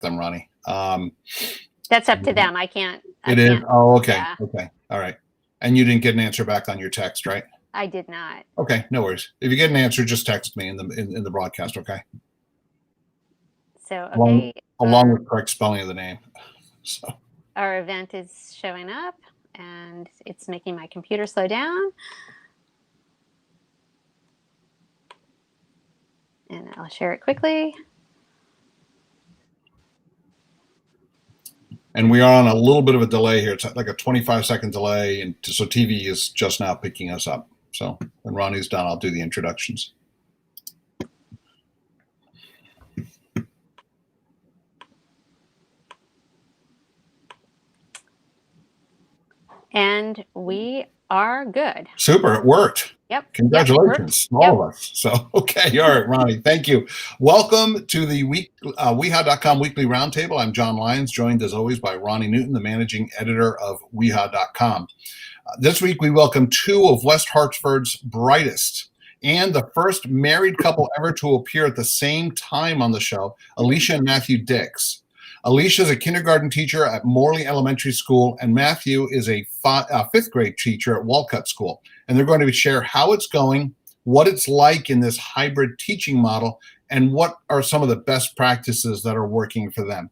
them, Ronni. That's up to them. I can't. It is? Oh, okay. Yeah. Okay. All right. And you didn't get an answer back on your text, right? I did not. Okay, no worries. If you get an answer, just text me in the broadcast, okay? So, okay. Along with correct spelling of the name. So our event is showing up, and it's making my computer slow down. And I'll share it quickly. And we are on a little bit of a delay here. It's like a 25-second delay, and so TV is just now picking us up. So when Ronnie's done, I'll do the introductions. And we are good. Super, it worked. Yep. Congratulations, yep, all of us. So, okay, all right, Ronnie, thank you. Welcome to the WeHa.com Weekly Roundtable. I'm John Lyons, joined as always by Ronni Newton, the managing editor of WeHa.com. This week, we welcome two of West Hartford's brightest and the first married couple ever to appear at the same time on the show, Alicia and Matthew Dix. Alicia is a kindergarten teacher at Morley Elementary School, and Matthew is a fifth grade teacher at Walcott School. And they're going to share how it's going, what it's like in this hybrid teaching model, and what are some of the best practices that are working for them.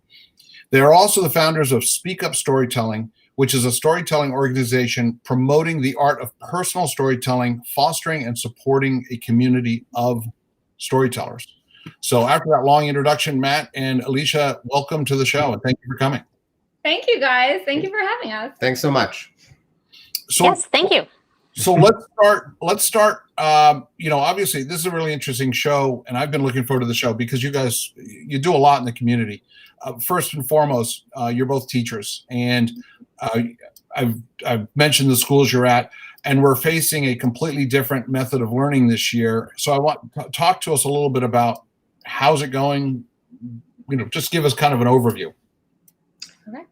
They are also the founders of Speak Up Storytelling, which is a storytelling organization promoting the art of personal storytelling, fostering and supporting a community of storytellers. So after that long introduction, Matt and Alicia, welcome to the show, and thank you for coming. Thank you, guys. Thank you for having us. Thanks so much. So, yes, thank you. So let's start. Obviously, this is a really interesting show, and I've been looking forward to the show because you guys, you do a lot in the community. First and foremost, you're both teachers, and I've mentioned the schools you're at, and we're facing a completely different method of learning this year. So I want to talk to us a little bit about how's it going. Just give us kind of an overview. Okay.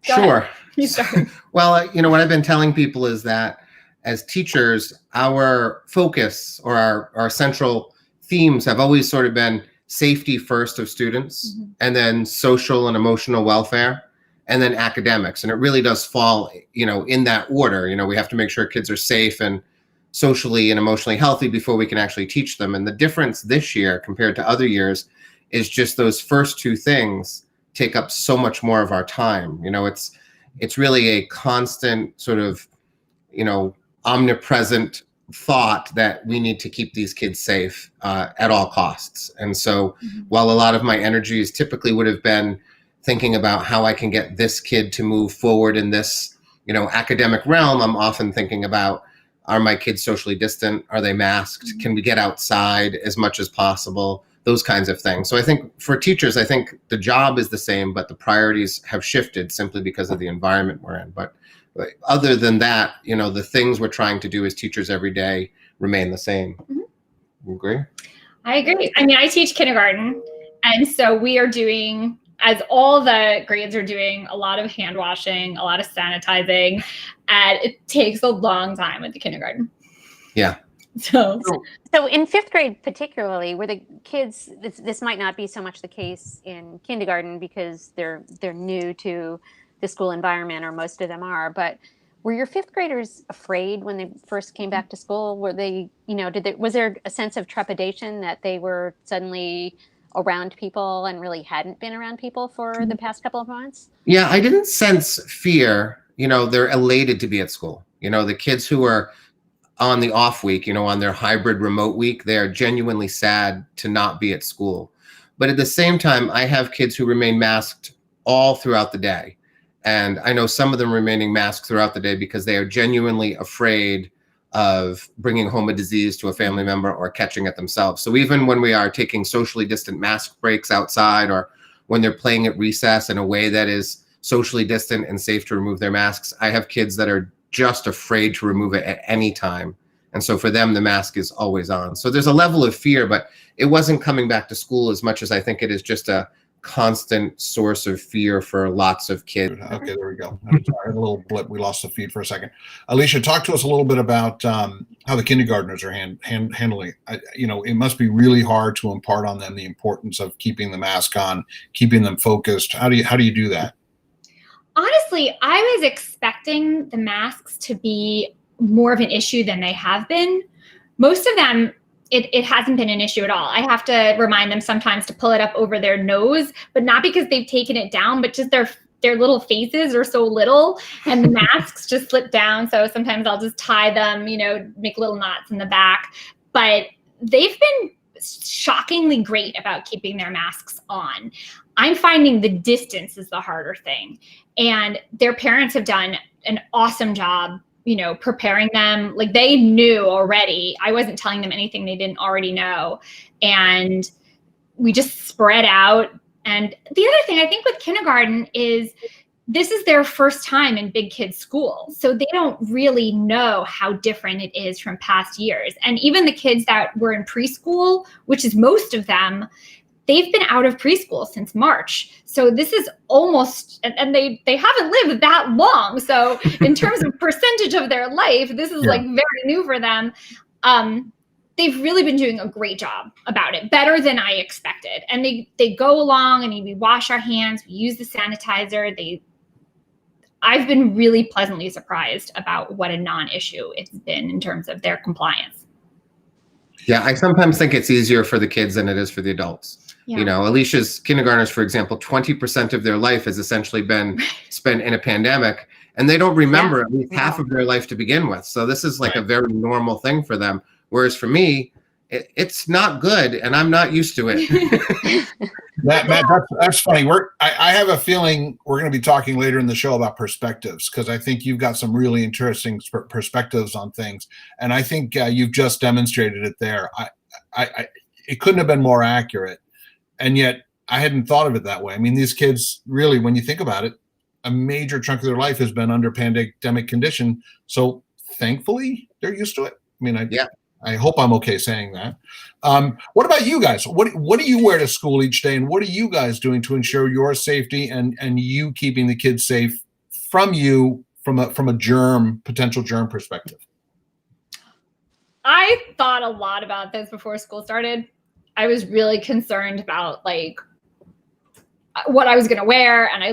Sure. You start. Well, what I've been telling people is that as teachers, our focus or our central themes have always sort of been safety first of students, and then social and emotional welfare, and then academics. And it really does fall, in that order. We have to make sure kids are safe and socially and emotionally healthy before we can actually teach them. And the difference this year compared to other years is just those first two things take up so much more of our time. It's really a constant sort of, omnipresent thought that we need to keep these kids safe at all costs. And so while a lot of my energies typically would have been thinking about how I can get this kid to move forward in this, academic realm, I'm often thinking about, are my kids socially distant? Are they masked? Can we get outside as much as possible? Those kinds of things. So I think for teachers, I think the job is the same, but the priorities have shifted simply because of the environment we're in. But other than that, the things we're trying to do as teachers every day remain the same. You agree? I agree. I mean, I teach kindergarten, and so we are doing, as all the grades are doing, a lot of hand washing, a lot of sanitizing, and it takes a long time at the kindergarten. Yeah. So in fifth grade particularly, where the kids, this might not be so much the case in kindergarten because they're new to the school environment, or most of them are, but were your fifth graders afraid when they first came back to school? Were they, was there a sense of trepidation that they were suddenly around people and really hadn't been around people for the past couple of months? Yeah, I didn't sense fear. They're elated to be at school. The kids who are on the off week, on their hybrid remote week, they're genuinely sad to not be at school. But at the same time, I have kids who remain masked all throughout the day. And I know some of them remaining masked throughout the day because they are genuinely afraid of bringing home a disease to a family member or catching it themselves. So even when we are taking socially distant mask breaks outside, or when they're playing at recess in a way that is socially distant and safe to remove their masks, I have kids that are just afraid to remove it at any time. And so for them, the mask is always on. So there's a level of fear, but it wasn't coming back to school as much as I think it is just a constant source of fear for lots of kids. Okay, there we go. I'm sorry, a little blip. We lost the feed for a second. Alicia, talk to us a little bit about how the kindergartners are handling it. It must be really hard to impart on them the importance of keeping the mask on, keeping them focused. How do you do that? Honestly, I was expecting the masks to be more of an issue than they have been. Most of them, it hasn't been an issue at all. I have to remind them sometimes to pull it up over their nose, but not because they've taken it down, but just their little faces are so little and the masks just slip down. So sometimes I'll just tie them, make little knots in the back. But they've been shockingly great about keeping their masks on. I'm finding the distance is the harder thing. And their parents have done an awesome job preparing them. Like, they knew already. I wasn't telling them anything they didn't already know. And we just spread out. And the other thing I think with kindergarten is this is their first time in big kids school. So they don't really know how different it is from past years. And even the kids that were in preschool, which is most of them, they've been out of preschool since March. So this is almost, and they haven't lived that long. So in terms of percentage of their life, this is like very new for them. They've really been doing a great job about it, better than I expected. And they go along and we wash our hands, we use the sanitizer. I've been really pleasantly surprised about what a non-issue it's been in terms of their compliance. Yeah, I sometimes think it's easier for the kids than it is for the adults. Yeah. Alicia's kindergartners, for example, 20% of their life has essentially been spent in a pandemic, and they don't remember at least half of their life to begin with. So this is like a very normal thing for them. Whereas for me, it's not good, and I'm not used to it. Matt, that's funny. I have a feeling we're going to be talking later in the show about perspectives, because I think you've got some really interesting perspectives on things, and I think you've just demonstrated it there. It couldn't have been more accurate, and yet I hadn't thought of it that way. I mean, these kids really, when you think about it, a major chunk of their life has been under pandemic condition, so thankfully they're used to it. I mean, I hope I'm okay saying that. What about you guys? What do you wear to school each day, and what are you guys doing to ensure your safety and you keeping the kids safe from a potential germ perspective? I thought a lot about this before school started. I was really concerned about what I was going to wear, and I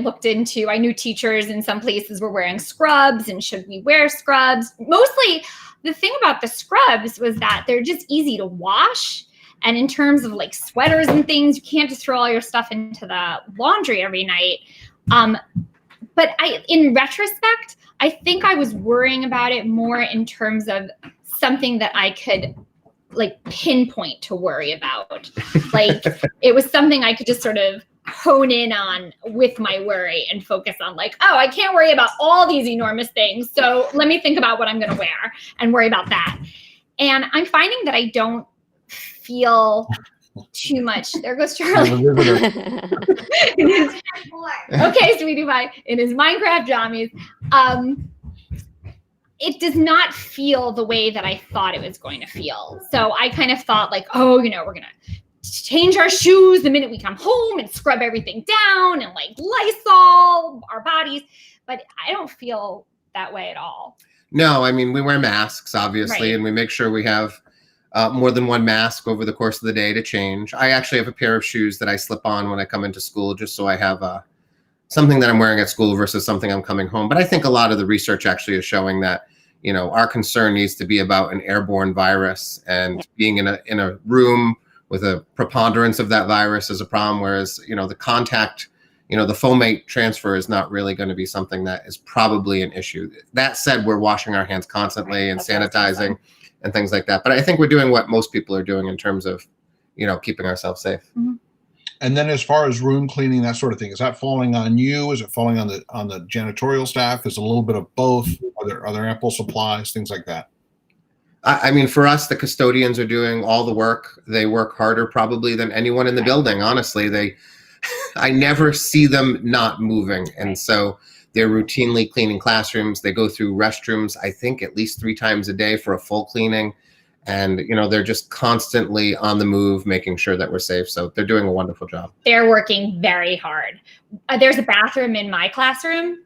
knew teachers in some places were wearing scrubs, and should we wear scrubs? Mostly, the thing about the scrubs was that they're just easy to wash. And in terms of sweaters and things, you can't just throw all your stuff into the laundry every night. But in retrospect, I think I was worrying about it more in terms of something that I could pinpoint to worry about. It was something I could just sort of hone in on with my worry and focus on I can't worry about all these enormous things. So let me think about what I'm going to wear and worry about that. And I'm finding that I don't feel too much. There goes Charlie. Okay, sweetie pie. In his Minecraft jammies. It does not feel the way that I thought it was going to feel. So I kind of thought we're going to change our shoes the minute we come home and scrub everything down and Lysol our bodies. But I don't feel that way at all. No, I mean, we wear masks, obviously, and we make sure we have more than one mask over the course of the day to change. I actually have a pair of shoes that I slip on when I come into school, just so I have something that I'm wearing at school versus something I'm coming home. But I think a lot of the research actually is showing that, our concern needs to be about an airborne virus, and being in a room with a preponderance of that virus is a problem. Whereas, the contact, the fomate transfer is not really going to be something that is probably an issue. That said, we're washing our hands constantly and sanitizing and things like that. But I think we're doing what most people are doing in terms of, keeping ourselves safe. Mm-hmm. And then as far as room cleaning, that sort of thing, is that falling on you? Is it falling on the janitorial staff? Is it a little bit of both? Are there ample supplies, things like that? I mean, for us, the custodians are doing all the work. They work harder probably than anyone in the building. Honestly, I never see them not moving. And so they're routinely cleaning classrooms. They go through restrooms, I think at least 3 times a day for a full cleaning. And, they're just constantly on the move, making sure that we're safe. So they're doing a wonderful job. They're working very hard. There's a bathroom in my classroom,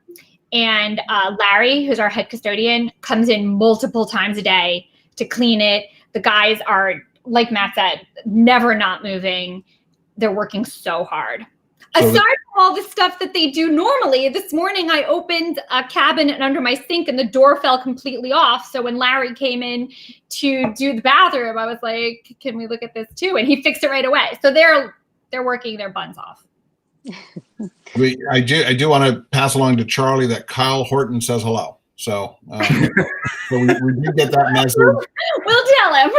and Larry, who's our head custodian, comes in multiple times a day to clean it. The guys are, like Matt said, never not moving. They're working so hard. Aside from all the stuff that they do normally, this morning I opened a cabinet under my sink and the door fell completely off. So when Larry came in to do the bathroom, I was like, can we look at this too? And he fixed it right away. So they're working their buns off. I do want to pass along to Charlie that Kyle Horton says hello. So, so we do get that message. We'll tell him.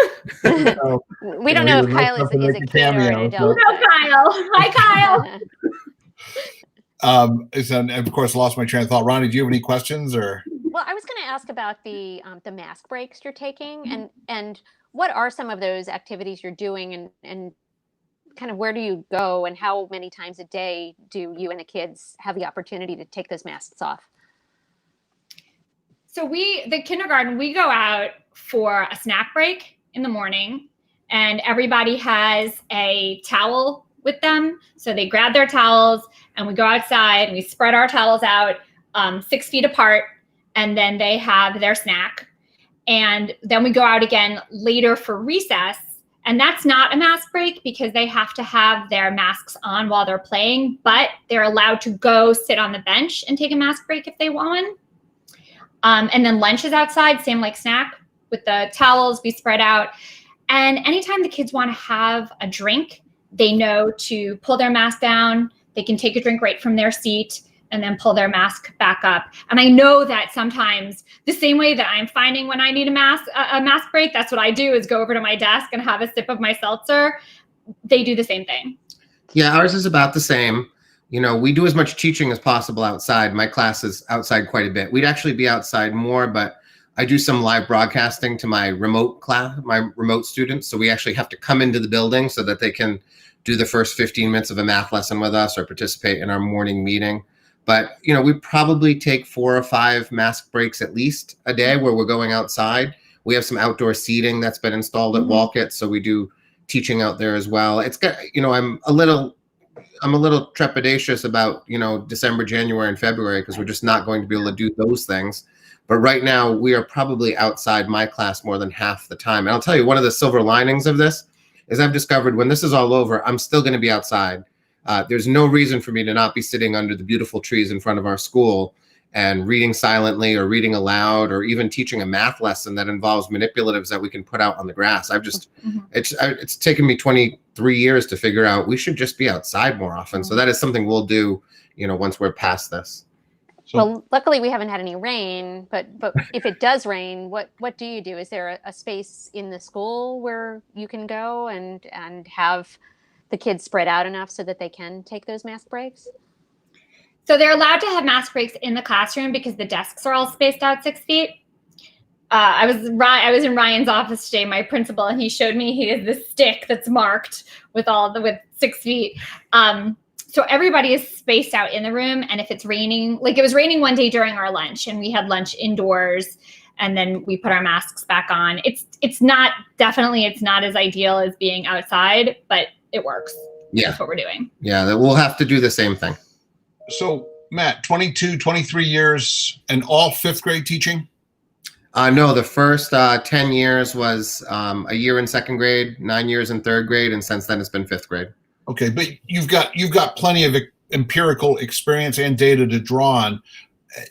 So, We don't know if Kyle is a kid or an adult. No, Kyle. Hi, Kyle. And of course, lost my train of thought. Ronni, do you have any questions or? Well, I was going to ask about the mask breaks you're taking, and what are some of those activities you're doing, and kind of where do you go, and how many times a day do you and the kids have the opportunity to take those masks off? So the kindergarten, we go out for a snack break in the morning, and everybody has a towel with them. So they grab their towels and we go outside and we spread our towels out 6 feet apart, and then they have their snack. And then we go out again later for recess. And that's not a mask break because they have to have their masks on while they're playing, but they're allowed to go sit on the bench and take a mask break if they want one. And then lunch is outside, same like snack, with the towels be spread out. And anytime the kids want to have a drink, they know to pull their mask down. They can take a drink right from their seat and then pull their mask back up. And I know that sometimes the same way that I'm finding when I need a mask break, that's what I do, is go over to my desk and have a sip of my seltzer. They do the same thing. Yeah, ours is about the same. We do as much teaching as possible outside. My class is outside quite a bit. We'd actually be outside more, but I do some live broadcasting to my remote class, my remote students. So we actually have to come into the building so that they can do the first 15 minutes of a math lesson with us or participate in our morning meeting. But, we probably take 4 or 5 mask breaks at least a day where we're going outside. We have some outdoor seating that's been installed at Walcott, so we do teaching out there as well. It's got, I'm a little trepidatious about, December, January, and February, because we're just not going to be able to do those things. But right now, we are probably outside my class more than half the time. And I'll tell you, one of the silver linings of this is I've discovered when this is all over, I'm still going to be outside. There's no reason for me to not be sitting under the beautiful trees in front of our school and reading silently or reading aloud or even teaching a math lesson that involves manipulatives that we can put out on the grass. It's taken me 23 years to figure out we should just be outside more often. So that is something we'll do, once we're past this. Well, luckily we haven't had any rain, but if it does rain, what do you do? Is there a space in the school where you can go and have the kids spread out enough so that they can take those mask breaks? So they're allowed to have mask breaks in the classroom because the desks are all spaced out 6 feet. I was in Ryan's office today, my principal, and he showed me he has this stick that's marked with 6 feet. So everybody is spaced out in the room. And if it's raining, like it was raining one day during our lunch, and we had lunch indoors, and then we put our masks back on. It's not as ideal as being outside, but it works. Yeah, that's what we're doing. Yeah, we'll have to do the same thing. So Matt, 22, 23 years and all 5th grade teaching? No, the first 10 years was a year in 2nd grade, 9 years in 3rd grade, and since then it's been 5th grade. Okay, but you've got plenty of empirical experience and data to draw on.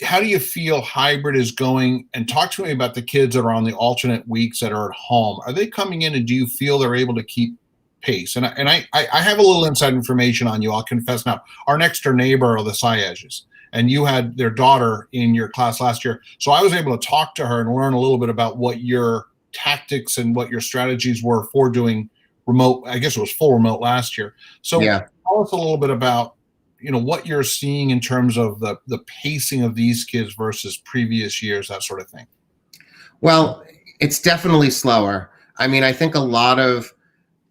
How do you feel hybrid is going? And talk to me about the kids that are on the alternate weeks that are at home. Are they coming in, and do you feel they're able to keep pace? And I have a little inside information on you. I'll confess now. Our next door neighbor are the Syages, and you had their daughter in your class last year. So I was able to talk to her and learn a little bit about what your tactics and what your strategies were for doing remote. I guess it was full remote last year. So yeah. Tell us a little bit about, what you're seeing in terms of the pacing of these kids versus previous years, that sort of thing. Well, it's definitely slower. I mean, I think a lot of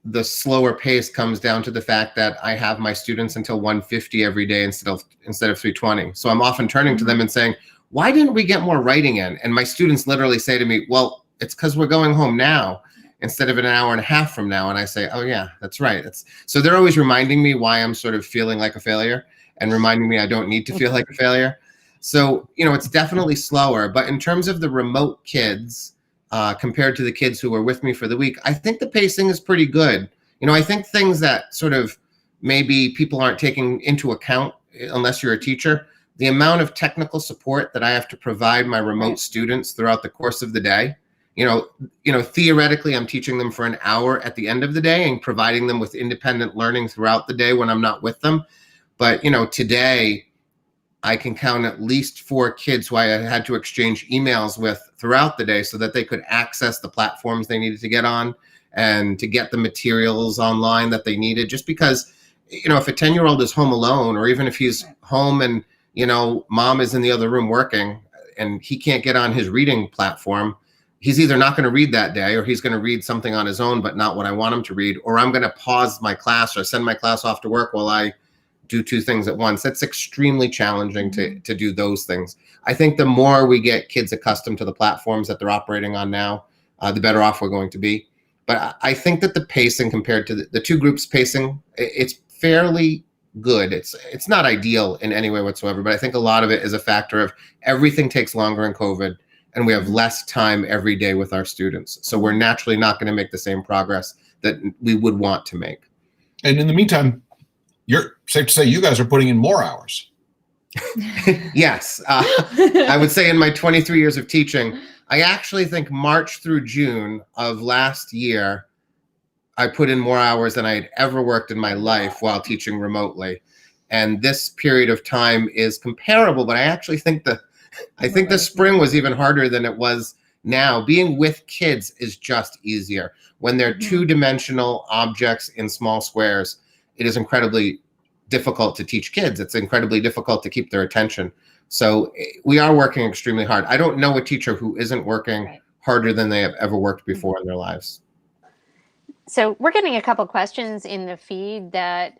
the slower pace comes down to the fact that I have my students until 1:50 every day instead of 3:20. So I'm often turning to them and saying, why didn't we get more writing in? And my students literally say to me, well, it's because we're going home now. instead of an hour and a half from now. And I say, oh yeah, that's right. So they're always reminding me why I'm sort of feeling like a failure and reminding me I don't need to feel like a failure. So, it's definitely slower, but in terms of the remote kids, compared to the kids who were with me for the week, I think the pacing is pretty good. I think things that sort of maybe people aren't taking into account unless you're a teacher, the amount of technical support that I have to provide my remote students throughout the course of the day. Theoretically, I'm teaching them for an hour at the end of the day and providing them with independent learning throughout the day when I'm not with them. But, today I can count at least 4 kids who I had to exchange emails with throughout the day so that they could access the platforms they needed to get on and to get the materials online that they needed. Just because, if a 10-year-old is home alone, or even if he's home and, mom is in the other room working and he can't get on his reading platform, he's either not going to read that day or he's going to read something on his own, but not what I want him to read, or I'm going to pause my class or send my class off to work while I do 2 things at once. That's extremely challenging to do those things. I think the more we get kids accustomed to the platforms that they're operating on now, the better off we're going to be. But I think that the pacing compared to the 2 groups pacing, it's fairly good. It's not ideal in any way whatsoever, but I think a lot of it is a factor of everything takes longer in COVID and we have less time every day with our students. So we're naturally not going to make the same progress that we would want to make. And in the meantime, you're safe to say you guys are putting in more hours. Yes. I would say in my 23 years of teaching, I actually think March through June of last year, I put in more hours than I had ever worked in my life while teaching remotely. And this period of time is comparable, but I actually think the spring was even harder than it was now. Being with kids is just easier. When they're 2-dimensional objects in small squares, it is incredibly difficult to teach kids. It's incredibly difficult to keep their attention. So we are working extremely hard. I don't know a teacher who isn't working harder than they have ever worked before in their lives. So we're getting a couple questions in the feed that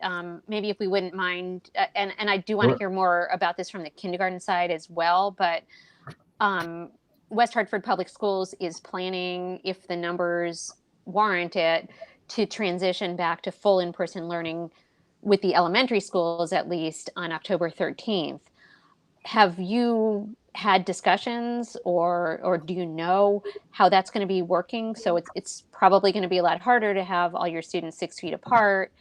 maybe if we wouldn't mind, and I do want to hear more about this from the kindergarten side as well, but West Hartford Public Schools is planning, if the numbers warrant it, to transition back to full in-person learning with the elementary schools, at least on October 13th. Have you had discussions or do you know how that's going to be working? So it's probably going to be a lot harder to have all your students 6 feet apart.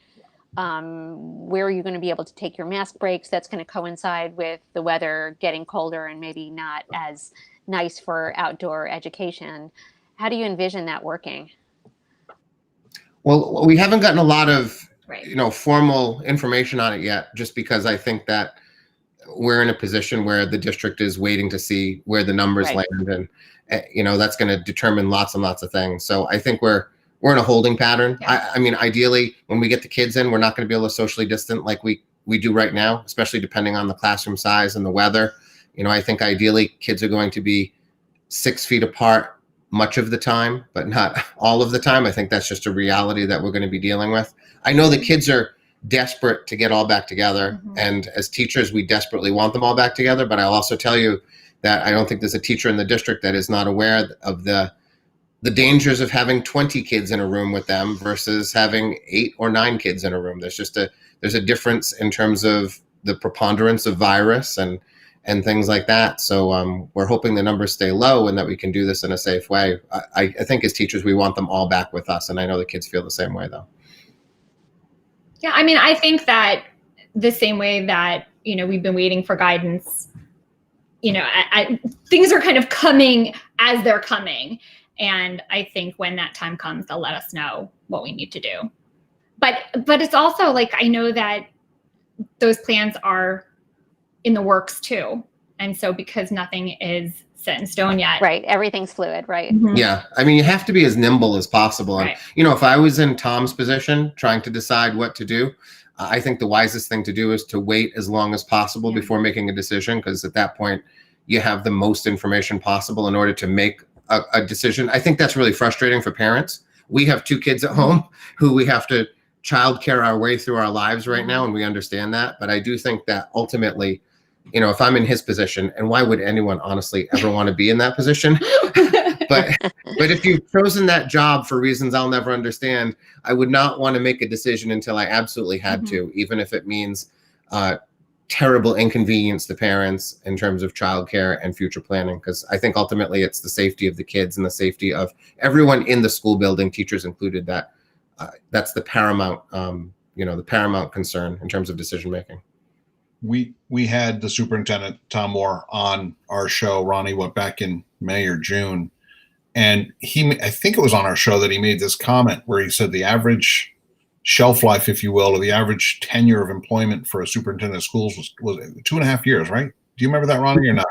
Where are you going to be able to take your mask breaks? That's going to coincide with the weather getting colder and maybe not as nice for outdoor education. How do you envision that working? Well, we haven't gotten a lot of formal information on it yet, just because I think that we're in a position where the district is waiting to see where the numbers land, and that's going to determine lots and lots of things. So I think we're in a holding pattern. I mean, ideally, when we get the kids in, we're not going to be able to socially distant like we do right now, especially depending on the classroom size and the weather. I think ideally kids are going to be 6 feet apart much of the time, but not all of the time. I think that's just a reality that we're going to be dealing with. I know the kids are desperate to get all back together. And as teachers, we desperately want them all back together. But I'll also tell you that I don't think there's a teacher in the district that is not aware of the dangers of having 20 kids in a room with them versus having 8 or 9 kids in a room. There's a difference in terms of the preponderance of virus and things like that. So we're hoping the numbers stay low and that we can do this in a safe way. I think as teachers, we want them all back with us. And I know the kids feel the same way, though. Yeah, I mean, I think that the same way that, we've been waiting for guidance, things are kind of coming as they're coming. And I think when that time comes, they'll let us know what we need to do. But it's also like, I know that those plans are in the works too. And so because nothing is set in stone yet. Right. Everything's fluid, right? Yeah. I mean, you have to be as nimble as possible. And, if I was in Tom's position trying to decide what to do, I think the wisest thing to do is to wait as long as possible before making a decision, because at that point you have the most information possible in order to make a decision. I think that's really frustrating for parents. We have 2 kids at home who we have to childcare our way through our lives right now, and we understand that. But I do think that ultimately, if I'm in his position, and why would anyone honestly ever want to be in that position? but if you've chosen that job for reasons I'll never understand, I would not want to make a decision until I absolutely had to, even if it means terrible inconvenience to parents in terms of childcare and future planning. Because I think ultimately it's the safety of the kids and the safety of everyone in the school building, teachers included, that that's the paramount, the paramount concern in terms of decision making. We had the superintendent, Tom Moore, on our show. Ronni went back in May or June, and I think it was on our show that he made this comment where he said the average shelf life, if you will, or the average tenure of employment for a superintendent of schools was 2.5 years, right? Do you remember that, Ronni, or not?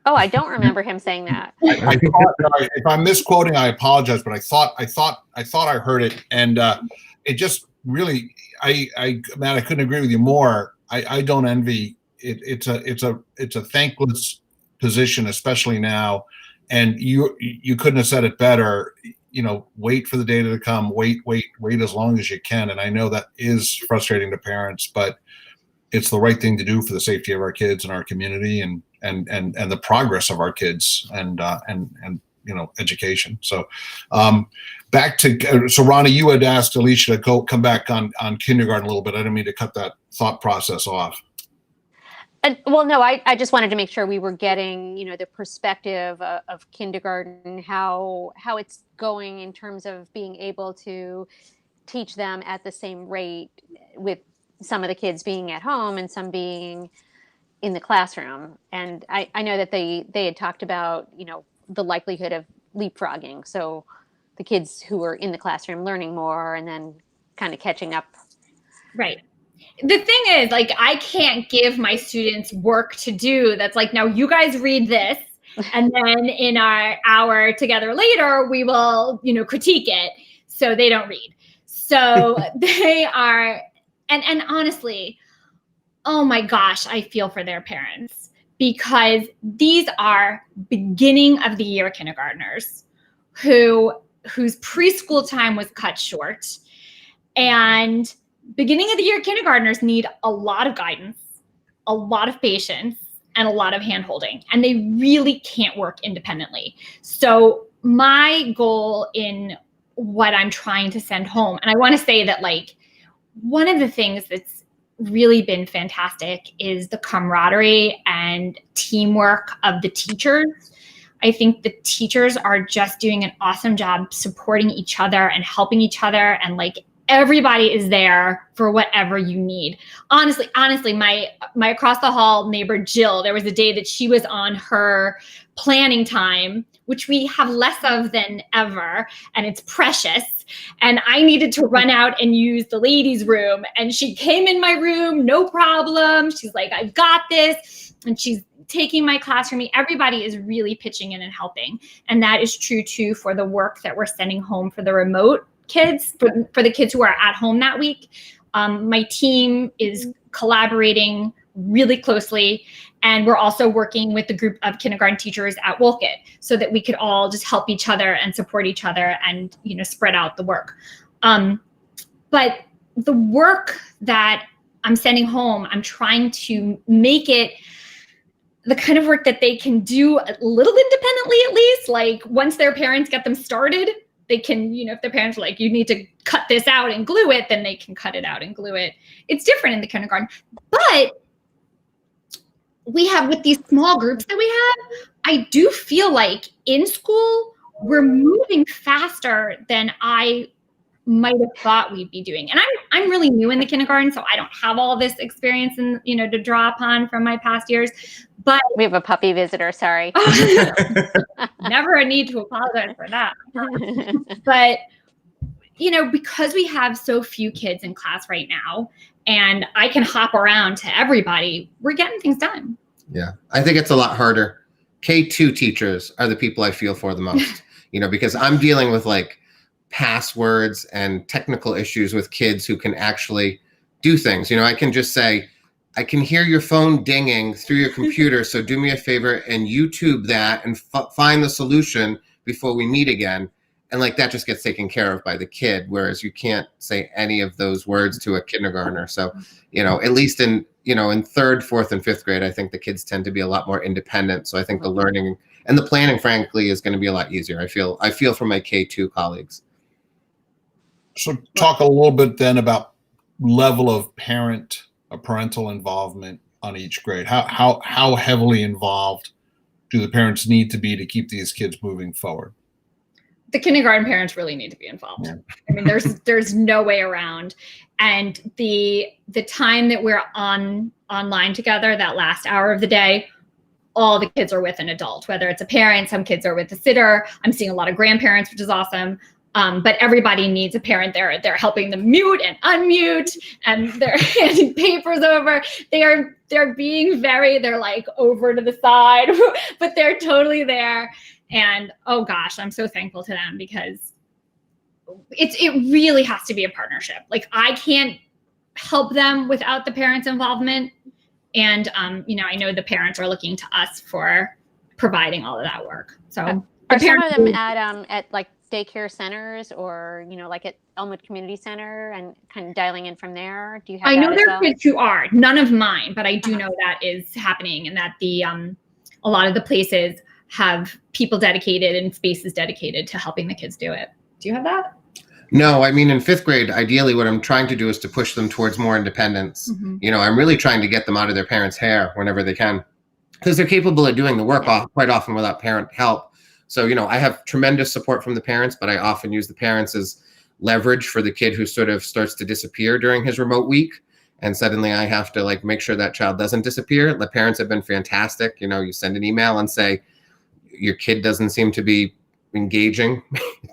Oh, I don't remember him saying that. I thought, if I'm misquoting, I apologize, but I thought I heard it, and it just really, Matt, I couldn't agree with you more. I don't envy it. It's a thankless position, especially now, and you couldn't have said it better. Wait for the data to come. Wait as long as you can. And I know that is frustrating to parents, but it's the right thing to do for the safety of our kids and our community and the progress of our kids and education. So back to Ronni, you had asked Alicia to come back on kindergarten a little bit. I didn't mean to cut that thought process off. Well, no, I just wanted to make sure we were getting, the perspective of kindergarten, how it's going in terms of being able to teach them at the same rate, with some of the kids being at home and some being in the classroom. And I know that they had talked about, the likelihood of leapfrogging. So the kids who were in the classroom learning more and then kind of catching up. Right. The thing is, I can't give my students work to do that's like, now you guys read this, and then in our hour together later, we will, critique it. So they don't read. So they are, and honestly, oh my gosh, I feel for their parents, because these are beginning of the year kindergartners whose preschool time was cut short, and beginning of the year kindergartners need a lot of guidance, a lot of patience, and a lot of hand-holding, and they really can't work independently. So my goal in what I'm trying to send home, and I want to say that one of the things that's really been fantastic is the camaraderie and teamwork of the teachers. I think the teachers are just doing an awesome job supporting each other and helping each other, and everybody is there for whatever you need. Honestly, my across the hall neighbor, Jill, there was a day that she was on her planning time, which we have less of than ever, and it's precious. And I needed to run out and use the ladies' room. And she came in my room, no problem. She's like, I've got this. And she's taking my class for me. Everybody is really pitching in and helping. And that is true too for the work that we're sending home for the remote kids, for the kids who are at home that week. My team is collaborating really closely, and we're also working with the group of kindergarten teachers at Wolcott so that we could all just help each other and support each other and spread out the work. But the work that I'm sending home, I'm trying to make it the kind of work that they can do a little independently, at least. Once their parents get them started, they can, if their parents are like, you need to cut this out and glue it, then they can cut it out and glue it. It's different in the kindergarten. But we have, with these small groups that we have, I do feel like in school, we're moving faster than I might have thought we'd be doing. And I'm really new in the kindergarten, so I don't have all this experience and to draw upon from my past years. But we have a puppy visitor, sorry. Never a need to apologize for that. But because we have so few kids in class right now, and I can hop around to everybody, we're getting things done. Yeah, I think it's a lot harder. K2 teachers are the people I feel for the most, because I'm dealing with passwords and technical issues with kids who can actually do things. I can just say, I can hear your phone dinging through your computer, so do me a favor and YouTube that and find the solution before we meet again. and like that just gets taken care of by the kid, whereas you can't say any of those words to a kindergartner. So, at least in third, fourth, and fifth grade, I think the kids tend to be a lot more independent. So I think the learning and the planning, frankly, is going to be a lot easier. I feel for my K2 colleagues. So talk a little bit then about level of parental involvement on each grade. How heavily involved do the parents need to be to keep these kids moving forward? The kindergarten parents really need to be involved. Yeah. I mean, there's no way around. And the time that we're online together, that last hour of the day, all the kids are with an adult, whether it's a parent, some kids are with a sitter. I'm seeing a lot of grandparents, which is awesome. But everybody needs a parent there. They're helping them mute and unmute, and they're handing papers over. They're being they're like over to the side, but they're totally there. And oh gosh, I'm so thankful to them, because it really has to be a partnership. Like, I can't help them without the parents' involvement. And I know the parents are looking to us for providing all of that work. So are some of them at like daycare centers, or like at Elmwood Community Center, and kind of dialing in from there? Do you have? I know there are kids who are, none of mine, but I do know that is happening, and that a lot of the places have people dedicated and spaces dedicated to helping the kids do it. Do you have that? No, I mean, in fifth grade, ideally what I'm trying to do is to push them towards more independence. Mm-hmm. I'm really trying to get them out of their parents' hair whenever they can, because they're capable of doing the work quite often without parent help. So, I have tremendous support from the parents, but I often use the parents as leverage for the kid who sort of starts to disappear during his remote week. And suddenly I have to make sure that child doesn't disappear. The parents have been fantastic. You send an email and say, your kid doesn't seem to be engaging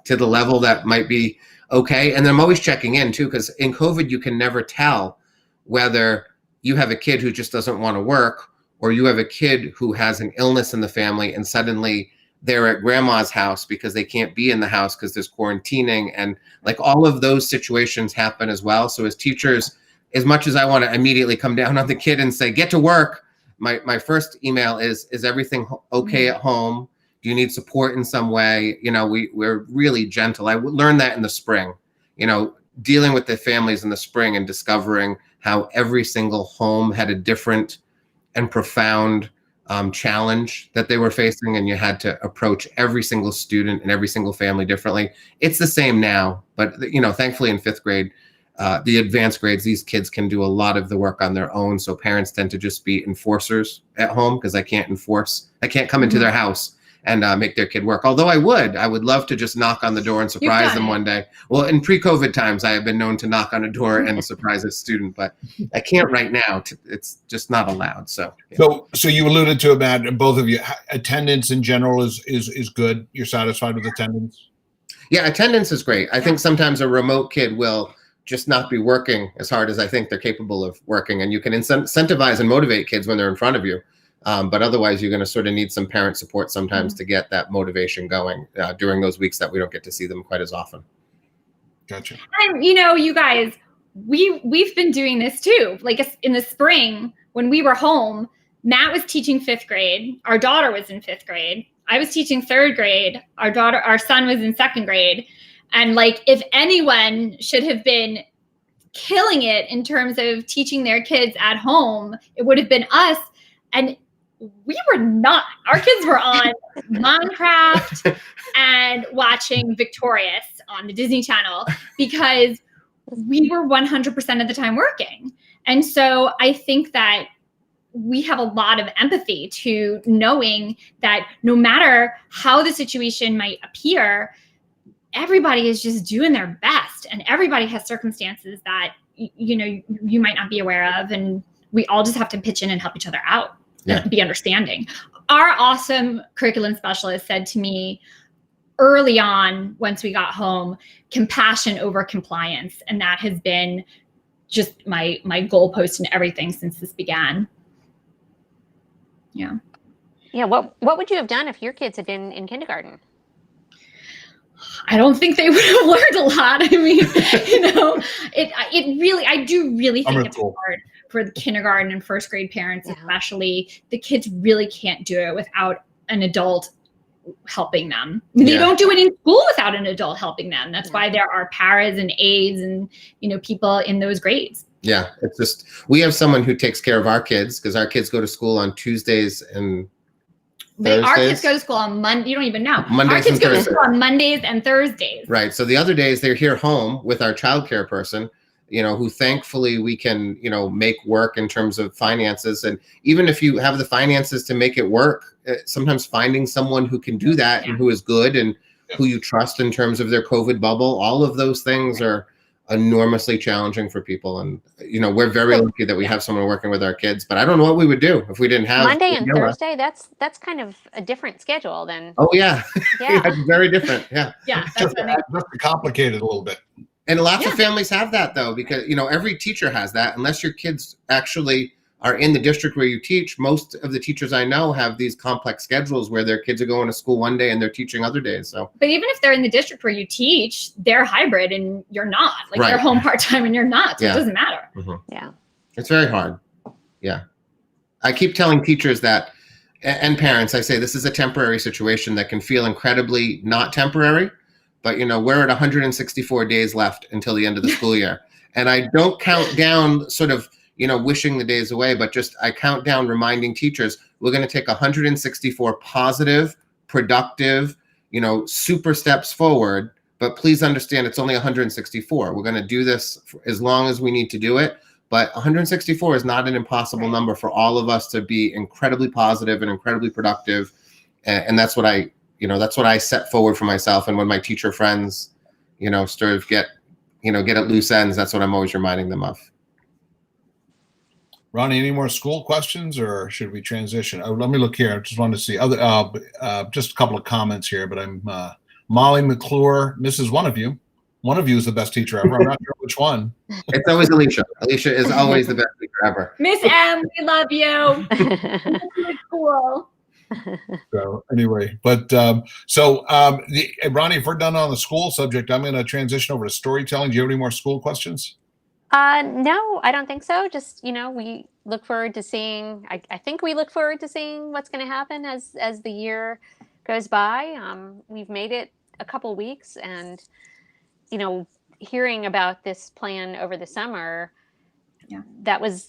to the level that might be okay. And then I'm always checking in too, because in COVID, you can never tell whether you have a kid who just doesn't want to work, or you have a kid who has an illness in the family and suddenly they're at grandma's house because they can't be in the house because there's quarantining, and all of those situations happen as well. So as teachers, as much as I want to immediately come down on the kid and say, get to work, my first email is everything okay at home? Do you need support in some way? We're really gentle. I learned that in the spring, dealing with the families in the spring and discovering how every single home had a different and profound challenge that they were facing. And you had to approach every single student and every single family differently. It's the same now, but thankfully in fifth grade, the advanced grades, these kids can do a lot of the work on their own. So parents tend to just be enforcers at home, because I can't come into their house and make their kid work. Although I would love to just knock on the door and surprise them one day. Well, in pre-COVID times, I have been known to knock on a door and surprise a student, but I can't right now. It's just not allowed. So, so you alluded to about both of you. Attendance in general is good. You're satisfied with attendance? Yeah, attendance is great. I think sometimes a remote kid will just not be working as hard as I think they're capable of working, and you can incentivize and motivate kids when they're in front of you. But otherwise, you're going to sort of need some parent support sometimes to get that motivation going during those weeks that we don't get to see them quite as often. Gotcha. And you guys, we've been doing this too. Like in the spring when we were home, Matt was teaching fifth grade. Our daughter was in fifth grade. I was teaching third grade. Our son was in second grade. And if anyone should have been killing it in terms of teaching their kids at home, it would have been us. And we were not. Our kids were on Minecraft and watching Victorious on the Disney Channel, because we were 100% of the time working. And so I think that we have a lot of empathy to knowing that no matter how the situation might appear, everybody is just doing their best, and everybody has circumstances that you might not be aware of, and we all just have to pitch in and help each other out. Yeah. Be understanding. Our awesome curriculum specialist said to me early on, once we got home, compassion over compliance. And that has been just my goalpost in everything since this began. Yeah. Yeah. What would you have done if your kids had been in kindergarten? I don't think they would have learned a lot. I mean, I do really think it's hard for the kindergarten and first grade parents, especially. The kids really can't do it without an adult helping them. They don't do it in school without an adult helping them. That's why there are paras and aides and, people in those grades. Yeah, it's just, we have someone who takes care of our kids because our kids go to school on Tuesdays and Thursdays. Our kids go to school on Monday. You don't even know. Mondays our kids and go Thursdays. to school on Mondays and Thursdays. Right. So the other days they're here home with our childcare person, who thankfully we can, make work in terms of finances. And even if you have the finances to make it work, sometimes finding someone who can do that and who is good and who you trust in terms of their COVID bubble, all of those things are enormously challenging for people. And, we're very lucky that we have someone working with our kids, but I don't know what we would do if we didn't have Monday and Thursday. That's kind of a different schedule than. Oh yeah. Yeah. It's very different. Yeah. Yeah. Just to complicate it a little bit. And lots of families have that though, because, every teacher has that, unless your kids actually are in the district where you teach. Most of the teachers I know have these complex schedules where their kids are going to school one day and they're teaching other days. So, but even if they're in the district where you teach, they're hybrid and you're not. Like they're home part-time and you're not. So it doesn't matter. Mm-hmm. Yeah. It's very hard. Yeah. I keep telling teachers that, and parents, I say this is a temporary situation that can feel incredibly not temporary, but we're at 164 days left until the end of the school year. And I don't count down sort of, wishing the days away, but just I count down reminding teachers, we're going to take 164 positive, productive, super steps forward. But please understand it's only 164. We're going to do this for as long as we need to do it. But 164 is not an impossible number for all of us to be incredibly positive and incredibly productive. And that's what that's what I set forward for myself. And when my teacher friends, sort of get at loose ends, that's what I'm always reminding them of. Ronni, any more school questions or should we transition? Let me look here. I just wanted to see other, just a couple of comments here, but I'm Molly McClure. Mrs. One of you is the best teacher ever. I'm not sure which one. It's always Alicia. Alicia is always the best teacher ever. Miss M, we love you. Cool. So anyway, but Ronni, if we're done on the school subject, I'm going to transition over to storytelling. Do you have any more school questions? No, I don't think so. Just, we look forward to seeing, I think we look forward to seeing what's going to happen as the year goes by. We've made it a couple weeks and, hearing about this plan over the summer,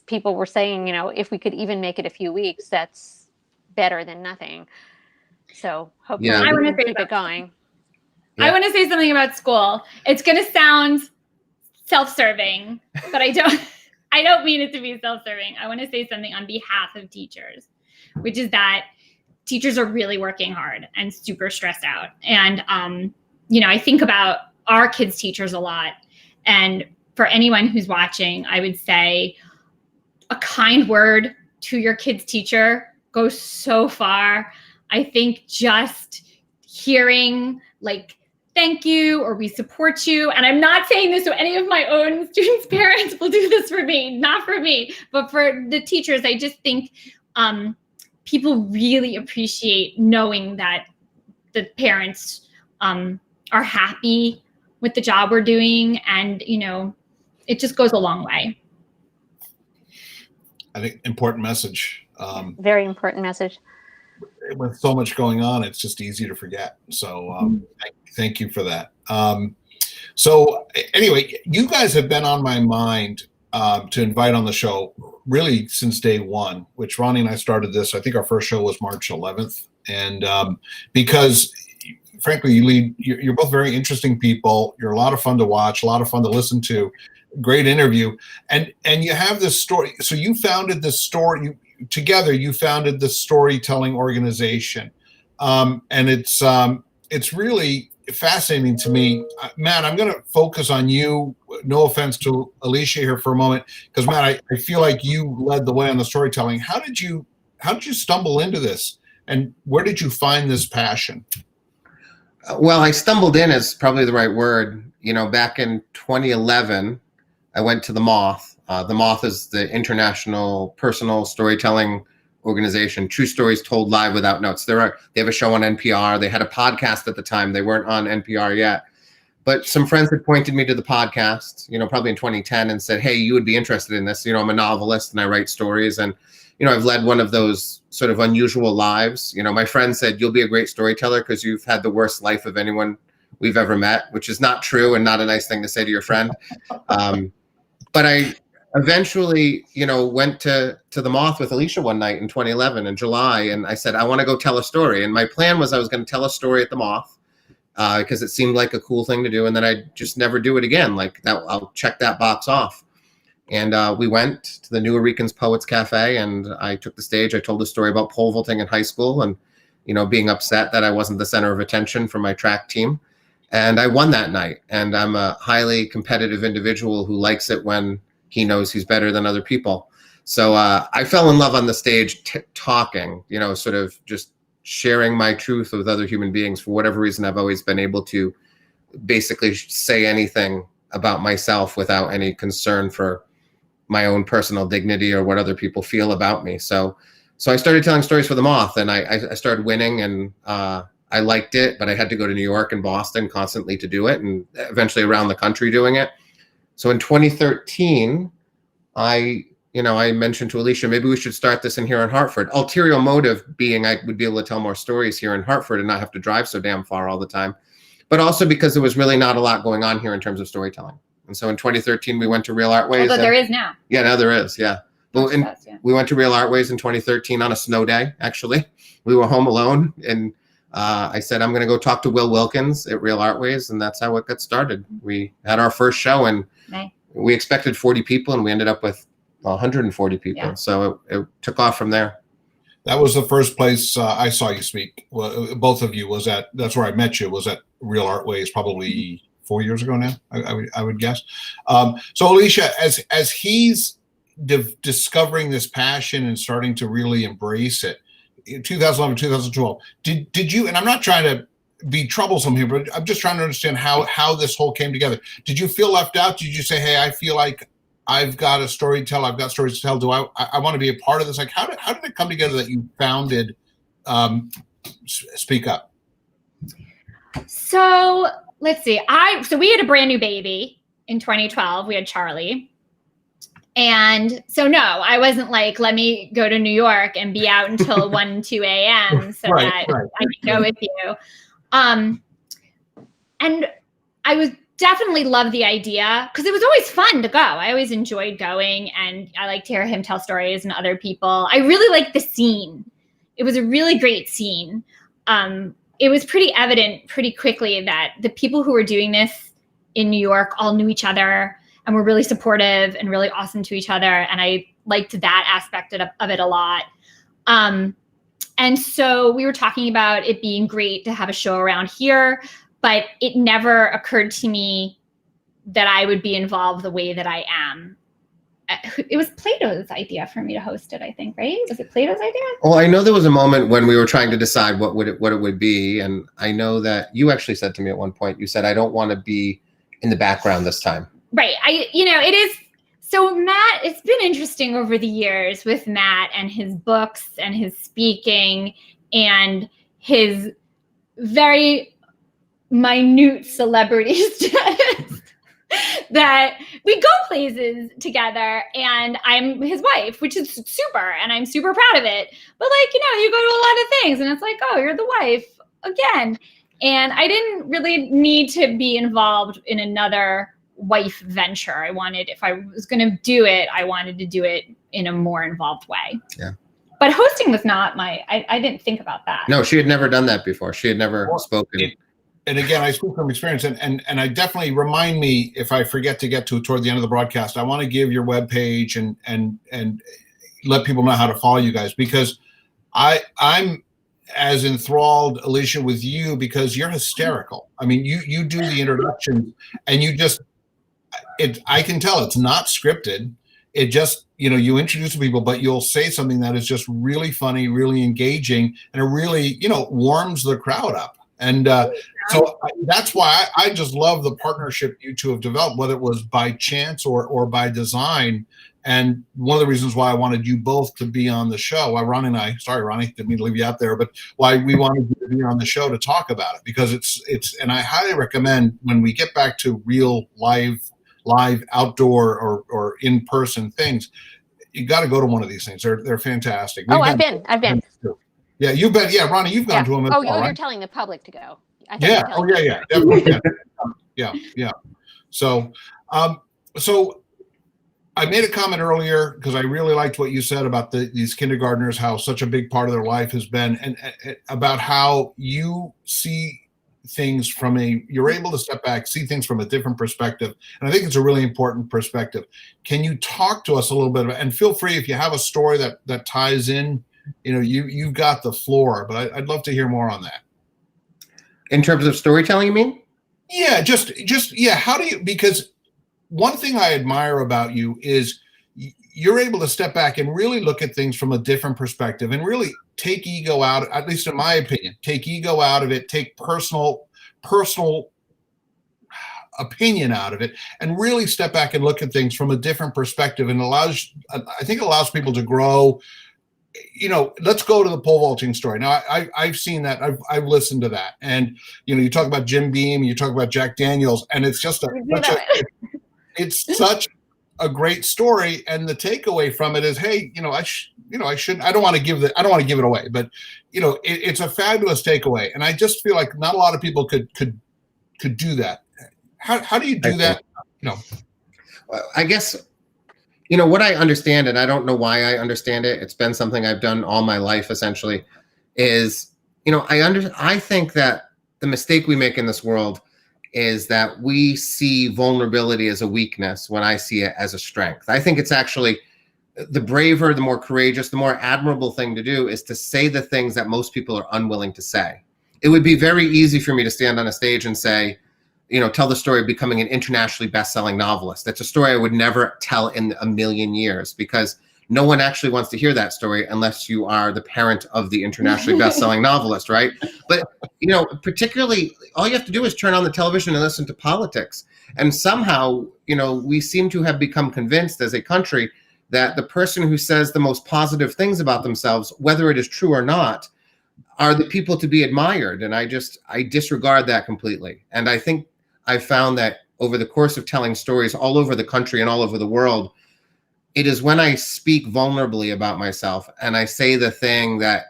people were saying, if we could even make it a few weeks, that's better than nothing. So hopefully I want to keep it going. Yeah. I want to say something about school. It's going to sound self-serving, but I don't mean it to be self-serving. I want to say something on behalf of teachers, which is that teachers are really working hard and super stressed out. And, I think about our kids' teachers a lot. And for anyone who's watching, I would say a kind word to your kid's teacher goes so far. I think just hearing thank you, or we support you. And I'm not saying this to any of my own students' parents will do this for me, not for me, but for the teachers. I just think people really appreciate knowing that the parents are happy with the job we're doing. And, it just goes a long way. I think important message. Very important message. With so much going on, it's just easy to forget. So thank you for that. So anyway, you guys have been on my mind to invite on the show really since day one, which Ronni and I started this. I think our first show was March 11th. And because frankly, you're both very interesting people. You're a lot of fun to watch, a lot of fun to listen to. Great interview. And you have this story. So you founded this story. Together, you founded the storytelling organization, and it's really fascinating to me. Matt, I'm going to focus on you. No offense to Alicia here for a moment, because Matt, I feel like you led the way on the storytelling. How did you stumble into this, and where did you find this passion? Well, I stumbled in is probably the right word. Back in 2011, I went to the Moth. The Moth is the international personal storytelling organization. True stories told live without notes. They have a show on NPR. They had a podcast at the time. They weren't on NPR yet. But some friends had pointed me to the podcast, probably in 2010 and said, hey, you would be interested in this. I'm a novelist and I write stories. And, I've led one of those sort of unusual lives. My friend said, you'll be a great storyteller because you've had the worst life of anyone we've ever met, which is not true and not a nice thing to say to your friend. But I eventually, went to the Moth with Alicia one night in 2011 in July. And I said, I want to go tell a story. And my plan was I was going to tell a story at the Moth because it seemed like a cool thing to do. And then I'd just never do it again. Like that, I'll check that box off. And we went to the New Eureka's Poets Cafe, and I took the stage. I told a story about pole vaulting in high school and, being upset that I wasn't the center of attention for my track team. And I won that night. And I'm a highly competitive individual who likes it when he knows he's better than other people. So I fell in love on the stage talking, sort of just sharing my truth with other human beings. For whatever reason, I've always been able to basically say anything about myself without any concern for my own personal dignity or what other people feel about me. So I started telling stories for the Moth, and I started winning, and I liked it, but I had to go to New York and Boston constantly to do it, and eventually around the country doing it. So in 2013, I mentioned to Alicia, maybe we should start this in here in Hartford. Ulterior motive being I would be able to tell more stories here in Hartford and not have to drive so damn far all the time, but also because there was really not a lot going on here in terms of storytelling. And so in 2013, we went to Real Artways. Although there is now. Yeah, now there is, yeah. Well, we went to Real Artways in 2013 on a snow day, actually. We were home alone, and I said, I'm going to go talk to Will Wilkins at Real Artways, and that's how it got started. We had our first show, and we expected 40 people, and we ended up with 140 people. Yeah. So it took off from there. That was the first place I saw you speak. Well, both of you that's where I met you, was at Real Artways probably 4 years ago now, I would guess. So Alicia, as he's discovering this passion and starting to really embrace it, in 2011, 2012, did you, and I'm not trying to be troublesome here, but I'm just trying to understand how this whole came together. Did you feel left out? Did you say, hey, I feel like I've got a story to tell, I've got stories to tell, do I want to be a part of this? Like, how did it come together that you founded Speak Up? So let's see. So we had a brand new baby in 2012. We had Charlie. And so, no, I wasn't like, let me go to New York and be out until 1, 2 a.m. so that I can go with you. And I was definitely loved the idea because it was always fun to go. I always enjoyed going, and I liked to hear him tell stories and other people. I really liked the scene. It was a really great scene. It was pretty evident pretty quickly that the people who were doing this in New York all knew each other and were really supportive and really awesome to each other. And I liked that aspect of it a lot. And so we were talking about it being great to have a show around here, but it never occurred to me that I would be involved the way that I am. It was Plato's idea for me to host it, I think, right? Was it Plato's idea? Well, I know there was a moment when we were trying to decide what it would be. And I know that you actually said to me at one point, you said, I don't want to be in the background this time. Right. It is. So Matt, it's been interesting over the years with Matt and his books and his speaking and his very minute celebrity status that we go places together, and I'm his wife, which is super, and I'm super proud of it. But you go to a lot of things and it's like, oh, you're the wife again. And I didn't really need to be involved in another wife venture. I wanted, if I was going to do it, I wanted to do it in a more involved way. Yeah. But hosting was not I didn't think about that. No, she had never done that before. She had never spoken. And again, I speak from experience, and I definitely remind me if I forget to get to it toward the end of the broadcast. I want to give your webpage and let people know how to follow you guys, because I'm as enthralled, Alicia, with you because you're hysterical. I mean, you do the introductions, and I can tell it's not scripted. It just, you introduce people, but you'll say something that is just really funny, really engaging, and it really, warms the crowd up. And so that's why I just love the partnership you two have developed, whether it was by chance or by design. And one of the reasons why I wanted you both to be on the show, why Ronni and I, sorry, Ronni, didn't mean to leave you out there, but why we wanted you to be on the show to talk about it, because it's, and I highly recommend when we get back to real live outdoor or in-person things, you got to go to one of these things. They're fantastic. Oh, I've been. Yeah, you've been. Yeah, Ronnie, you've gone to them. Oh, well, right? You're telling the public to go. Yeah. Oh, yeah. Definitely. Yeah. So, so I made a comment earlier because I really liked what you said about these kindergartners, how such a big part of their life has been, and about how you see things you're able to step back, see things from a different perspective. And I think it's a really important perspective. Can you talk to us a little bit about, and feel free if you have a story that ties in, you've got the floor, but I'd love to hear more on that. In terms of storytelling, you mean? Yeah, just yeah. How do you, because one thing I admire about you is you're able to step back and really look at things from a different perspective and really take ego out, at least in my opinion, take ego out of it, take personal opinion out of it, and really step back and look at things from a different perspective. And I think it allows people to grow. Let's go to the pole vaulting story. Now, I've seen that. I've listened to that. And, you talk about Jim Beam, you talk about Jack Daniels, and it's just it's such a great story. And the takeaway from it is, hey, I don't want to give it away, but it's a fabulous takeaway. And I just feel like not a lot of people could do that. How do you do that? I guess, what I understand, and I don't know why I understand it, it's been something I've done all my life essentially, is, I think that the mistake we make in this world is that we see vulnerability as a weakness when I see it as a strength. I think it's actually the braver, the more courageous, the more admirable thing to do is to say the things that most people are unwilling to say. It would be very easy for me to stand on a stage and say, tell the story of becoming an internationally best-selling novelist. That's a story I would never tell in a million years, because no one actually wants to hear that story unless you are the parent of the internationally best-selling novelist, right? But, particularly, all you have to do is turn on the television and listen to politics. And somehow, we seem to have become convinced as a country that the person who says the most positive things about themselves, whether it is true or not, are the people to be admired. And I disregard that completely. And I think I found that over the course of telling stories all over the country and all over the world, it is when I speak vulnerably about myself and I say the thing that,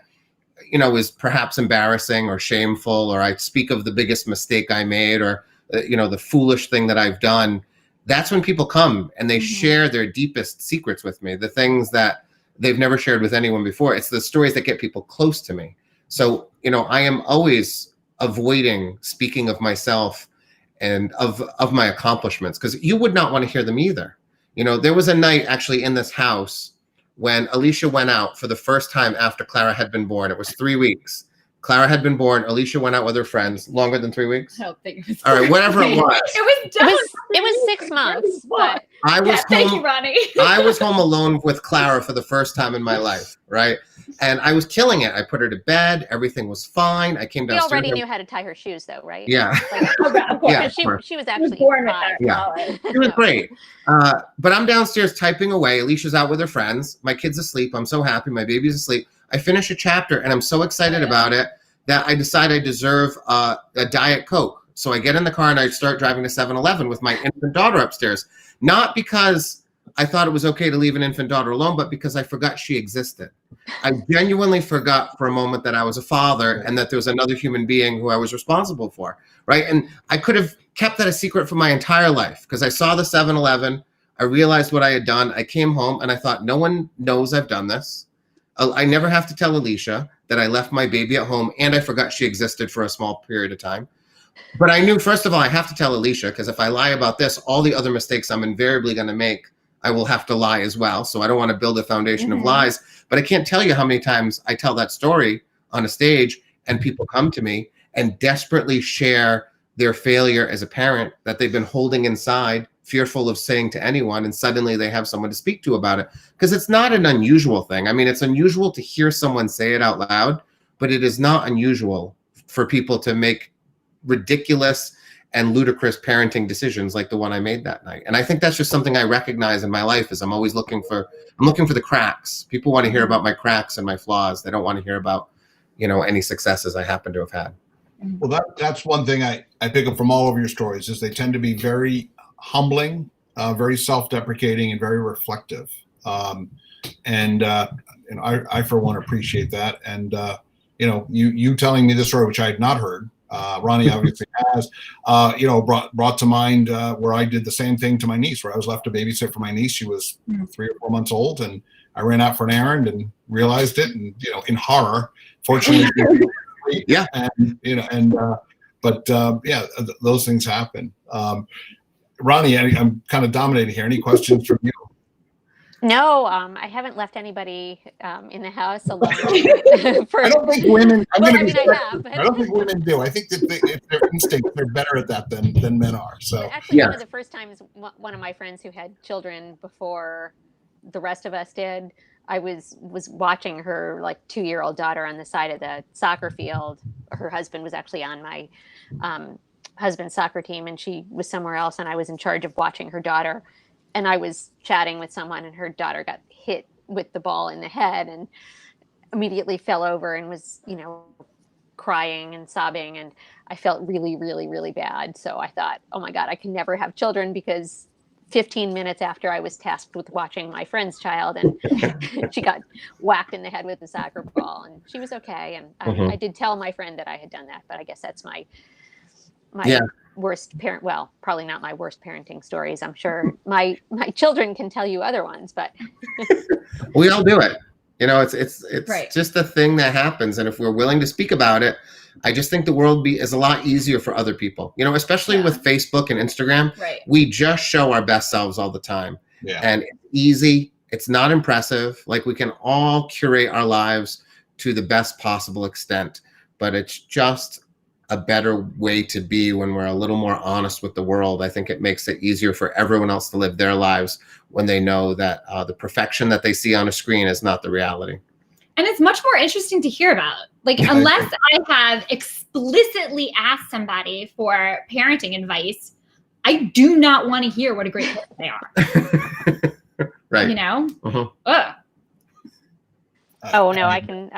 is perhaps embarrassing or shameful, or I speak of the biggest mistake I made, or, the foolish thing that I've done. That's when people come and they share their deepest secrets with me, the things that they've never shared with anyone before. It's the stories that get people close to me. So, I am always avoiding speaking of myself and of my accomplishments, because you would not want to hear them either. There was a night actually in this house when Alicia went out for the first time after Clara had been born. It was 3 weeks. Clara had been born. Alicia went out with her friends. Longer than 3 weeks? I don't think it was. All right, whatever it was. It was 6 months. But I was home. Thank you, Ronnie. I was home alone with Clara for the first time in my life, right? And I was killing it. I put her to bed. Everything was fine. I came downstairs. You already knew how to tie her shoes, though, right? Yeah. Yeah. She was actually born with fine. that. Yeah. It was great. But I'm downstairs typing away. Alicia's out with her friends. My kid's asleep. I'm so happy. My baby's asleep. I finish a chapter and I'm so excited about it that I decide I deserve a Diet Coke. So I get in the car and I start driving to 7-Eleven with my infant daughter upstairs. Not because I thought it was okay to leave an infant daughter alone, but because I forgot she existed. I genuinely forgot for a moment that I was a father and that there was another human being who I was responsible for, right? And I could have kept that a secret for my entire life, because I saw the 7-Eleven, I realized what I had done, I came home and I thought, no one knows I've done this. I never have to tell Alicia that I left my baby at home and I forgot she existed for a small period of time. But I knew, first of all, I have to tell Alicia, because if I lie about this, all the other mistakes I'm invariably going to make, I will have to lie as well. So I don't want to build a foundation of lies. But I can't tell you how many times I tell that story on a stage and people come to me and desperately share their failure as a parent that they've been holding inside, fearful of saying to anyone, and suddenly they have someone to speak to about it. Because it's not an unusual thing. I mean, it's unusual to hear someone say it out loud, but it is not unusual for people to make ridiculous and ludicrous parenting decisions like the one I made that night. And I think that's just something I recognize in my life, is I'm always looking for the cracks. People want to hear about my cracks and my flaws. They don't want to hear about, any successes I happen to have had. Well, that's one thing I pick up from all of your stories, is they tend to be very humbling, very self-deprecating, and very reflective. And I for one appreciate that. And you telling me this story, which I had not heard, Ronni obviously has, brought to mind where I did the same thing to my niece, where I was left to babysit for my niece. She was 3 or 4 months old, and I ran out for an errand and realized it, and in horror. Fortunately, yeah, but those things happen. Ronni, I'm kind of dominating here. Any questions from you? No, I haven't left anybody in the house alone. I don't think women. I have. I don't think women do. I think that if their instincts, they're better at that than men are. So actually, one of the first times one of my friends who had children before the rest of us did, I was watching her 2-year-old daughter on the side of the soccer field. Her husband was actually on my husband's soccer team, and she was somewhere else, and I was in charge of watching her daughter. And I was chatting with someone, and her daughter got hit with the ball in the head and immediately fell over and was, crying and sobbing. And I felt really, really, really bad. So I thought, oh my God, I can never have children, because 15 minutes after I was tasked with watching my friend's child, and she got whacked in the head with a soccer ball, and she was okay. And I did tell my friend that I had done that, but I guess that's my worst parent. Well, probably not my worst parenting stories. I'm sure my children can tell you other ones, but we all do it. It's right. Just a thing that happens. And if we're willing to speak about it, I just think the world is a lot easier for other people, especially with Facebook and Instagram. Right. We just show our best selves all the time. Yeah. And it's easy. It's not impressive. We can all curate our lives to the best possible extent, but it's just a better way to be when we're a little more honest with the world. I think it makes it easier for everyone else to live their lives when they know that the perfection that they see on a screen is not the reality. And it's much more interesting to hear about. Unless I have explicitly asked somebody for parenting advice, I do not want to hear what a great person they are. Right. Ugh. Oh no, I can.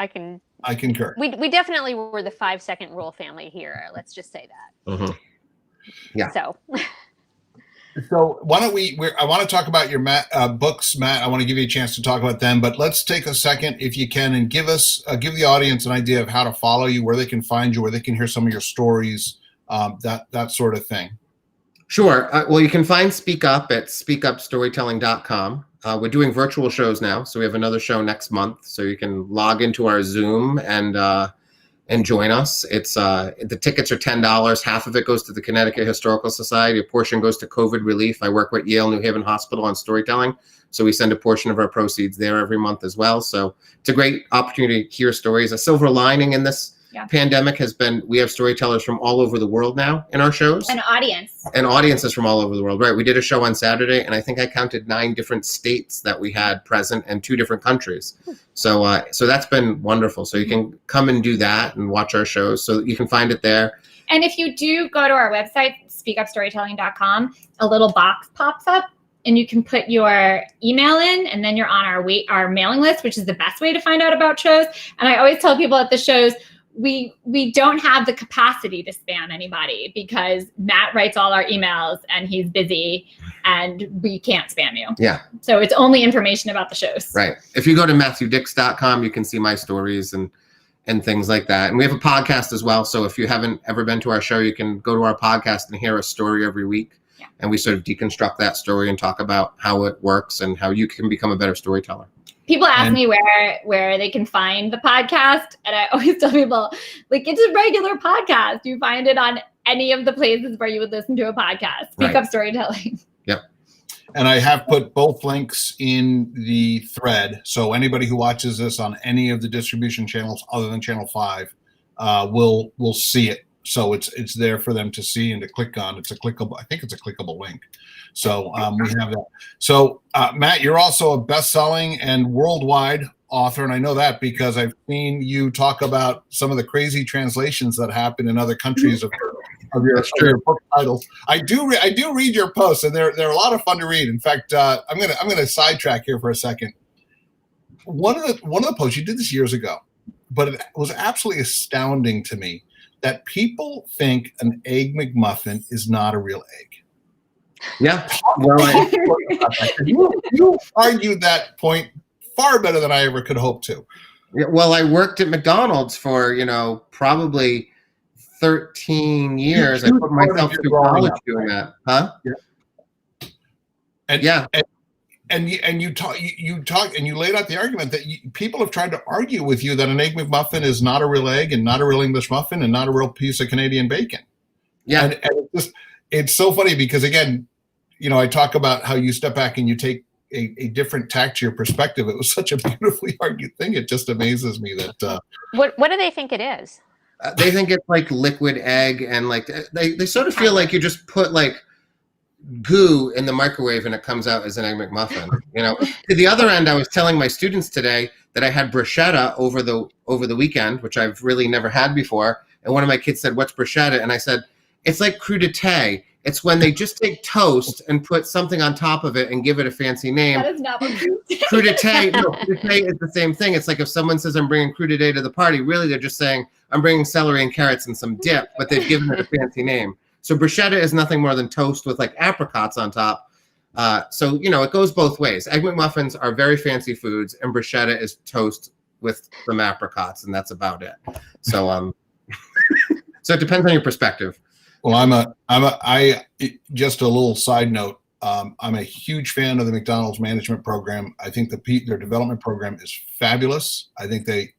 I concur. We definitely were the 5-second rule family here. Let's just say that. Yeah. So why don't I want to talk about your books, Matt. I want to give you a chance to talk about them, but let's take a second, if you can, and give the audience an idea of how to follow you, where they can find you, where they can hear some of your stories, that sort of thing. Sure. Well, you can find Speak Up at speakupstorytelling.com. We're doing virtual shows now, so we have another show next month. So you can log into our Zoom and join us. It's the tickets are $10. Half of it goes to the Connecticut Historical Society. A portion goes to COVID relief. I work with Yale New Haven Hospital on storytelling, so we send a portion of our proceeds there every month as well. So it's a great opportunity to hear stories. A silver lining in this pandemic has been we have storytellers from all over the world now in our shows. An audience. And audiences from all over the world, right? We did a show on Saturday, and I think I counted 9 different states that we had present and 2 different countries. So that's been wonderful. So you can come and do that and watch our shows. So you can find it there. And if you do go to our website, speakupstorytelling.com, a little box pops up, and you can put your email in, and then you're on our mailing list, which is the best way to find out about shows. And I always tell people at the shows, we don't have the capacity to spam anybody, because Matt writes all our emails and he's busy, and we can't spam you. Yeah. So it's only information about the shows. Right. If you go to MatthewDix.com, you can see my stories and things like that. And we have a podcast as well. So if you haven't ever been to our show, you can go to our podcast and hear a story every week. Yeah. And we sort of deconstruct that story and talk about how it works and how you can become a better storyteller. People ask me where they can find the podcast, and I always tell people, it's a regular podcast. You find it on any of the places where you would listen to a podcast. Speak Up Storytelling. Yep. And I have put both links in the thread, so anybody who watches this on any of the distribution channels other than Channel 5 will see it. So it's there for them to see and to click on. It's a clickable. I think it's a clickable link. So we have that. So Matt, you're also a best-selling and worldwide author, and I know that because I've seen you talk about some of the crazy translations that happen in other countries of your book titles. I do read your posts, and they're a lot of fun to read. In fact, I'm gonna sidetrack here for a second. One of the posts, you did this years ago, but it was absolutely astounding to me that people think an egg McMuffin is not a real egg. Yeah. Well, you argued that point far better than I ever could hope to. Yeah, well, I worked at McDonald's for, probably 13 years. I put myself through college doing that. Huh? Yeah. And, yeah. And you talk and you laid out the argument that people have tried to argue with you that an Egg McMuffin is not a real egg and not a real English muffin and not a real piece of Canadian bacon. Yeah. And it's so funny because, again, I talk about how you step back and you take a different tack to your perspective. It was such a beautifully argued thing. It just amazes me that. What do they think it is? They think it's like liquid egg, and like they sort of feel like you just put like goo in the microwave and it comes out as an Egg McMuffin. To the other end, I was telling my students today that I had bruschetta over the weekend, which I've really never had before. And one of my kids said, "What's bruschetta?" And I said, "It's like crudité. It's when they just take toast and put something on top of it and give it a fancy name." That is not what crudité. No, crudité is the same thing. It's like if someone says, "I'm bringing crudité to the party," really they're just saying, "I'm bringing celery and carrots and some dip," but they've given it a fancy name. So bruschetta is nothing more than toast with like apricots on top. So it goes both ways. Egg McMuffins are very fancy foods, and bruschetta is toast with some apricots, and that's about it. So so it depends on your perspective. Well, just a little side note. I'm a huge fan of the McDonald's management program. I think their development program is fabulous. I think they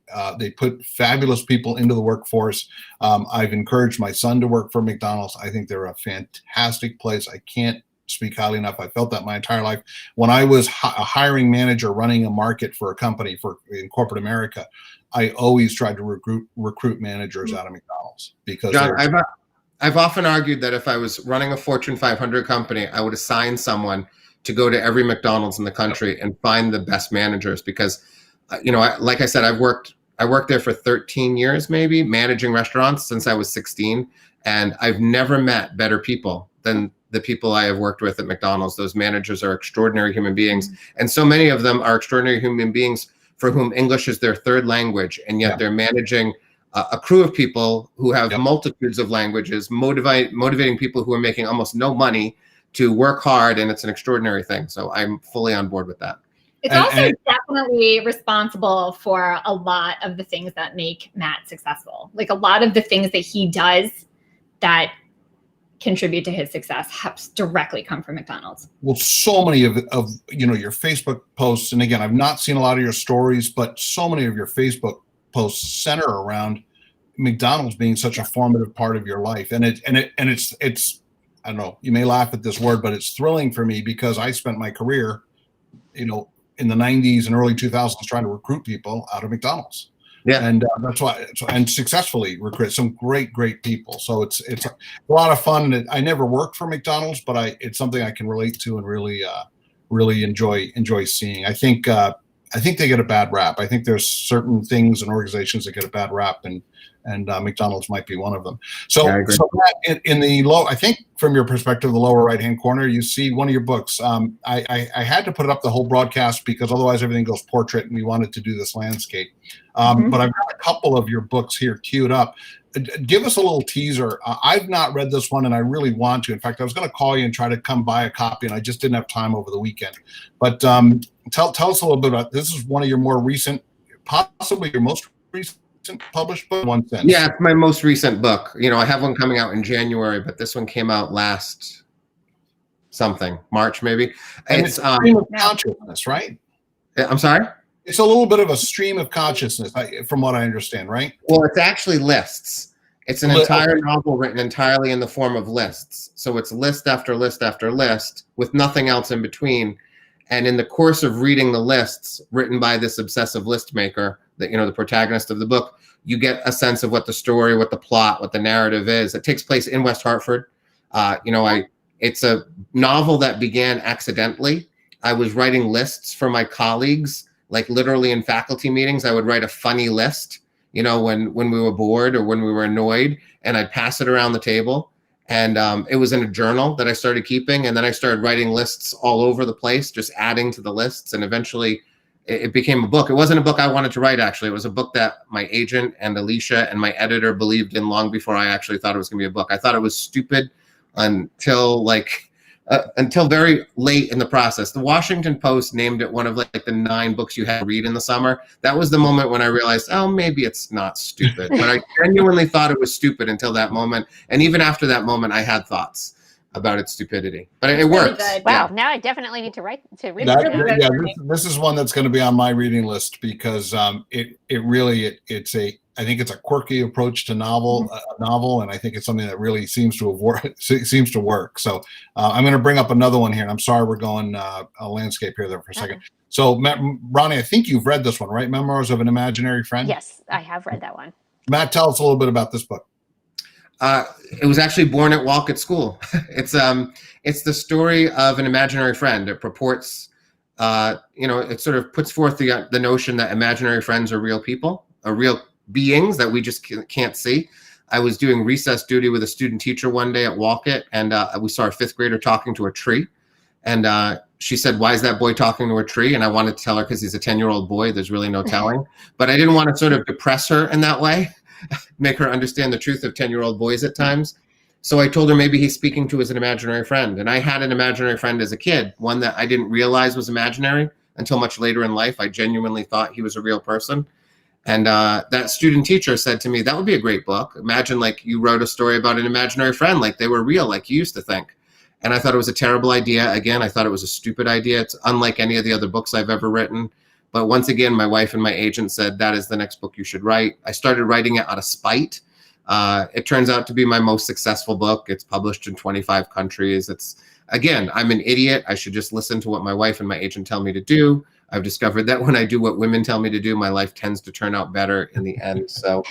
put fabulous people into the workforce. I've encouraged my son to work for McDonald's. I think they're a fantastic place. I can't speak highly enough. I felt that my entire life. When I was a hiring manager running a market for a company in corporate America, I always tried to recruit managers out of McDonald's because John, I've often argued that if I was running a Fortune 500 company, I would assign someone to go to every McDonald's in the country and find the best managers because, like I said, I worked there for 13 years, maybe managing restaurants since I was 16. And I've never met better people than the people I have worked with at McDonald's. Those managers are extraordinary human beings. And so many of them are extraordinary human beings for whom English is their third language. And yet they're managing a crew of people who have multitudes of languages, motivating people who are making almost no money to work hard, and it's an extraordinary thing. So I'm fully on board with that. It's also definitely responsible for a lot of the things that make Matt successful. Like a lot of the things that he does that contribute to his success have directly come from McDonald's. Well, so many of your Facebook posts, and again, I've not seen a lot of your stories, but so many of your Facebook posts center around McDonald's being such a formative part of your life. And it's I don't know, you may laugh at this word, but it's thrilling for me because I spent my career, in the 90s and early 2000s trying to recruit people out of McDonald's. Yeah. And that's why, and successfully recruit some great people. So it's a lot of fun. I never worked for McDonald's, but it's something I can relate to and really enjoy seeing. I think they get a bad rap. I think there's certain things and organizations that get a bad rap, and McDonald's might be one of them. So, in the I think from your perspective, the lower right-hand corner, you see one of your books. I had to put it up the whole broadcast because otherwise everything goes portrait, and we wanted to do this landscape. But I've got a couple of your books here queued up. Give us a little teaser. I've not read this one, and I really want to. In fact, I was going to call you and try to come buy a copy, and I just didn't have time over the weekend. But tell us a little bit about this. Is one of your more recent, possibly your most recent published book in one sense. Yeah, it's my most recent book. I have one coming out in January, but this one came out last March maybe. And it's stream of consciousness, right? I'm sorry? It's a little bit of a stream of consciousness, from what I understand, right? Well, it's actually lists. It's an entire novel written entirely in the form of lists. So it's list after list after list with nothing else in between. And in the course of reading the lists written by this obsessive list maker, the protagonist of the book, you get a sense of what the story, what the plot, what the narrative is. It takes place in West Hartford. It's a novel that began accidentally. I was writing lists for my colleagues, like literally in faculty meetings. I would write a funny list, when we were bored or when we were annoyed, and I'd pass it around the table. And it was in a journal that I started keeping. And then I started writing lists all over the place, just adding to the lists. And eventually it became a book. It wasn't a book I wanted to write, actually. It was a book that my agent and Alicia and my editor believed in long before I actually thought it was going to be a book. I thought it was stupid until until very late in the process. The Washington Post named it one of like the 9 books you had to read in the summer. That was the moment when I realized, oh, maybe it's not stupid. But I genuinely thought it was stupid until that moment. And even after that moment, I had thoughts about its stupidity. But it works. Really good. Wow, Yeah. now I definitely need to read That, it now. yeah, this is one that's going to be on my reading list because I think it's a quirky approach to a novel, and I think it's something that really seems to work. So I'm going to bring up another one here, and I'm sorry we're going a landscape here there for a second. So Ronni, I think you've read this one, right? Memoirs of an Imaginary Friend. Yes, I have read that one. Matt, tell us a little bit about this book. It was actually born at Walk at School. It's the story of an imaginary friend. It purports, it sort of puts forth the notion that imaginary friends are real people, are real beings that we just can't see. I was doing recess duty with a student teacher one day at Walk It, and we saw a 5th grader talking to a tree. And she said, "Why is that boy talking to a tree?" And I wanted to tell her because he's a 10-year-old boy. There's really no telling. But I didn't want to sort of depress her in that way. Make her understand the truth of 10-year-old boys at times. So I told her maybe he's speaking to as an imaginary friend. And I had an imaginary friend as a kid, one that I didn't realize was imaginary until much later in life. I genuinely thought he was a real person. And that student teacher said to me, "That would be a great book. Imagine like you wrote a story about an imaginary friend, like they were real, like you used to think." And I thought it was a terrible idea. Again, I thought it was a stupid idea. It's unlike any of the other books I've ever written. But once again, my wife and my agent said, that is the next book you should write. I started writing it out of spite. It turns out to be my most successful book. It's published in 25 countries. Again, I'm an idiot. I should just listen to what my wife and my agent tell me to do. I've discovered that when I do what women tell me to do, my life tends to turn out better in the end. So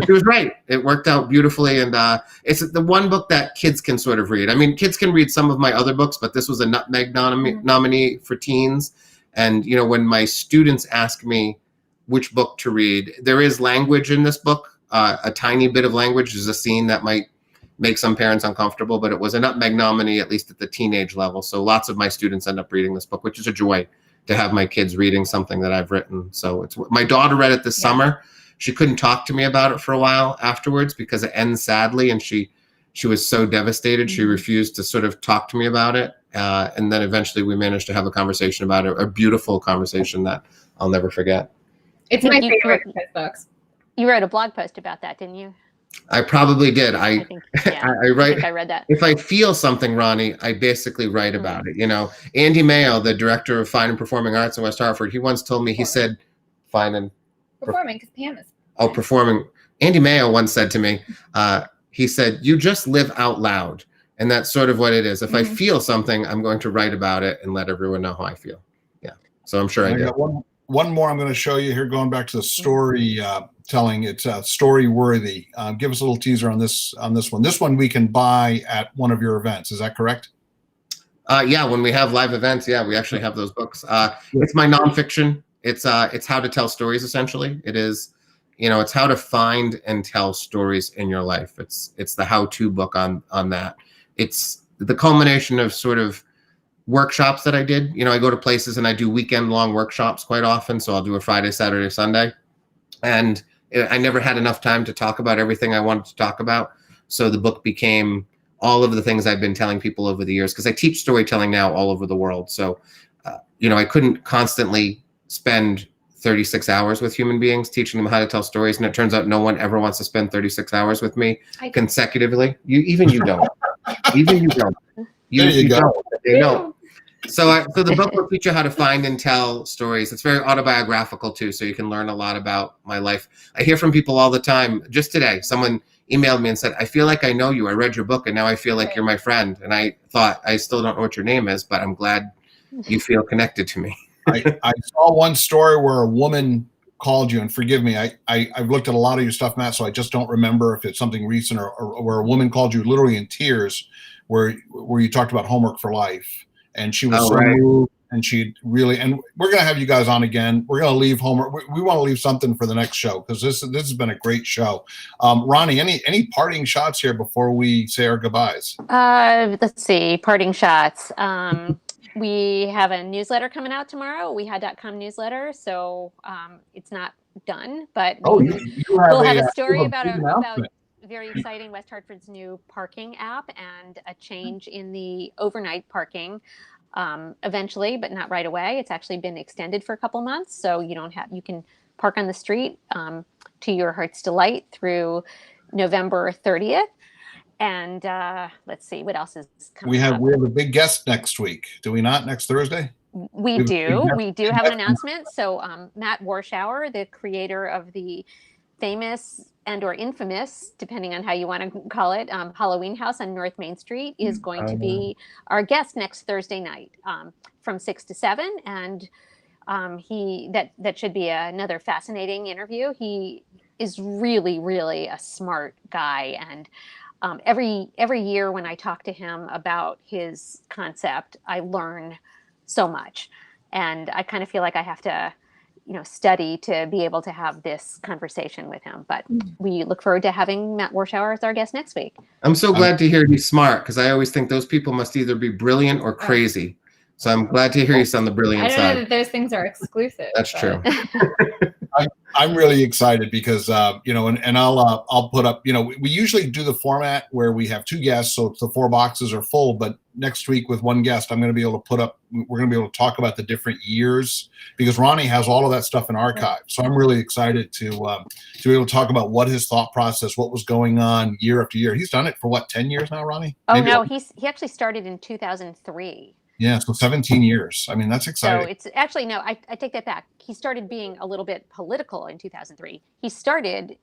she was right. It worked out beautifully. And it's the one book that kids can sort of read. I mean, kids can read some of my other books, but this was a Nutmeg nominee for teens. And, when my students ask me which book to read, there is language in this book, a tiny bit of language. There's a scene that might make some parents uncomfortable, but it was a Nutmeg nominee, at least at the teenage level. So lots of my students end up reading this book, which is a joy to have my kids reading something that I've written. So my daughter read it this summer. She couldn't talk to me about it for a while afterwards because it ends sadly. And she was so devastated. She refused to sort of talk to me about it. And then eventually we managed to have a conversation about it, a beautiful conversation that I'll never forget. It's my favorite of his books. You wrote a blog post about that, didn't you? I probably did. I think, I write. I think I read that. If I feel something, Ronni, I basically write about it. Andy Mayo, the director of Fine and Performing Arts in West Hartford, he once told me, he said, "Fine and performing," because Pam is. Oh, performing. Andy Mayo once said to me, he said, "You just live out loud." And that's sort of what it is. If I feel something, I'm going to write about it and let everyone know how I feel. Yeah. So I'm sure I did. Got one more I'm going to show you here, going back to the story telling. It's story worthy. Give us a little teaser on this one. This one we can buy at one of your events. Is that correct? Yeah. When we have live events, we actually have those books. It's my nonfiction. It's how to tell stories. Essentially, it is. It's how to find and tell stories in your life. It's the how-to book on that. It's the culmination of sort of workshops that I did. I go to places and I do weekend-long workshops quite often. So I'll do a Friday, Saturday, Sunday. And I never had enough time to talk about everything I wanted to talk about. So the book became all of the things I've been telling people over the years, because I teach storytelling now all over the world. So, I couldn't constantly spend 36 hours with human beings teaching them how to tell stories. And it turns out no one ever wants to spend 36 hours with me consecutively. You don't. Even you don't. You don't. So the book will teach you how to find and tell stories. It's very autobiographical too, so you can learn a lot about my life. I hear from people all the time. Just today, someone emailed me and said, "I feel like I know you. I read your book and now I feel like you're my friend." And I thought, I still don't know what your name is, but I'm glad you feel connected to me. I saw one story where a woman called you, and forgive me, I've looked at a lot of your stuff, Matt, so I just don't remember if it's something recent or where a woman called you literally in tears, where you talked about homework for life, and she was moved, and she really, and we're going to have you guys on again. We're going to leave homework. We want to leave something for the next show, because this has been a great show. Ronni, any parting shots here before we say our goodbyes? Let's see, parting shots. We have a newsletter coming out tomorrow, weha.com newsletter. So it's not done, but we'll have a story about very exciting, West Hartford's new parking app and a change in the overnight parking eventually, but not right away. It's actually been extended for a couple months, so you can park on the street to your heart's delight through November 30th. And let's see what else is coming We have up. a big guest next week, do we not? Next Thursday. We do have an announcement. So Matt Warschauer, the creator of the famous and or infamous, depending on how you want to call it, Halloween House on North Main Street, is going to be our guest next Thursday night from 6 to 7. And that should be another fascinating interview. He is really, really a smart guy. And every year when I talk to him about his concept, I learn so much. And I kind of feel like I have to study to be able to have this conversation with him. But we look forward to having Matt Warschauer as our guest next week. I'm so glad to hear he's smart, because I always think those people must either be brilliant or crazy. So I'm glad to hear he's on the brilliant I don't side. know that those things are exclusive. That's true. I'm really excited because and I'll put up, we usually do the format where we have 2 guests, so the 4 boxes are full. But next week with 1 guest, we're going to be able to talk about the different years, because Ronni has all of that stuff in archive. So I'm really excited to be able to talk about what his thought process, what was going on year after year. He's done it for what, 10 years now, Ronni? Oh, no, he actually started in 2003. Yeah, so 17 years. I mean, that's exciting. So it's actually, no, I take that back. He started being a little bit political in 2003.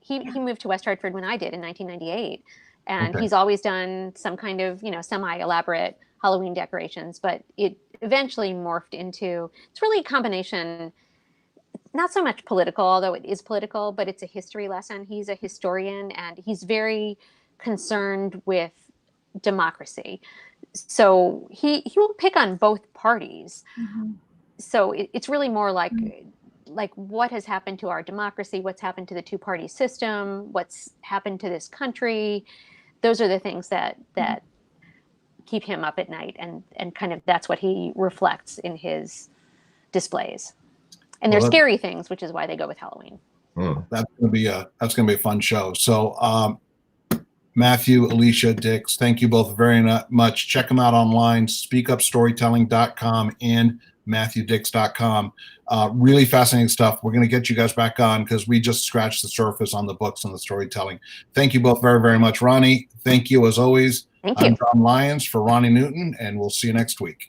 He moved to West Hartford when I did in 1998. And he's always done some kind of, semi-elaborate Halloween decorations, but it eventually morphed into, it's really a combination, not so much political, although it is political, but it's a history lesson. He's a historian and he's very concerned with democracy. So he will pick on both parties. Mm-hmm. So it's really more like what has happened to our democracy, what's happened to the 2-party system, what's happened to this country. Those are the things that keep him up at night, and kind of that's what he reflects in his displays. And they're scary things, which is why they go with Halloween. That's gonna be a fun show. So Matthew, Alicia, Dix, thank you both very much. Check them out online, speakupstorytelling.com and MatthewDix.com. Really fascinating stuff. We're going to get you guys back on because we just scratched the surface on the books and the storytelling. Thank you both very, very much. Ronni, thank you as always. Thank you. I'm John Lyons for Ronni Newton, and we'll see you next week.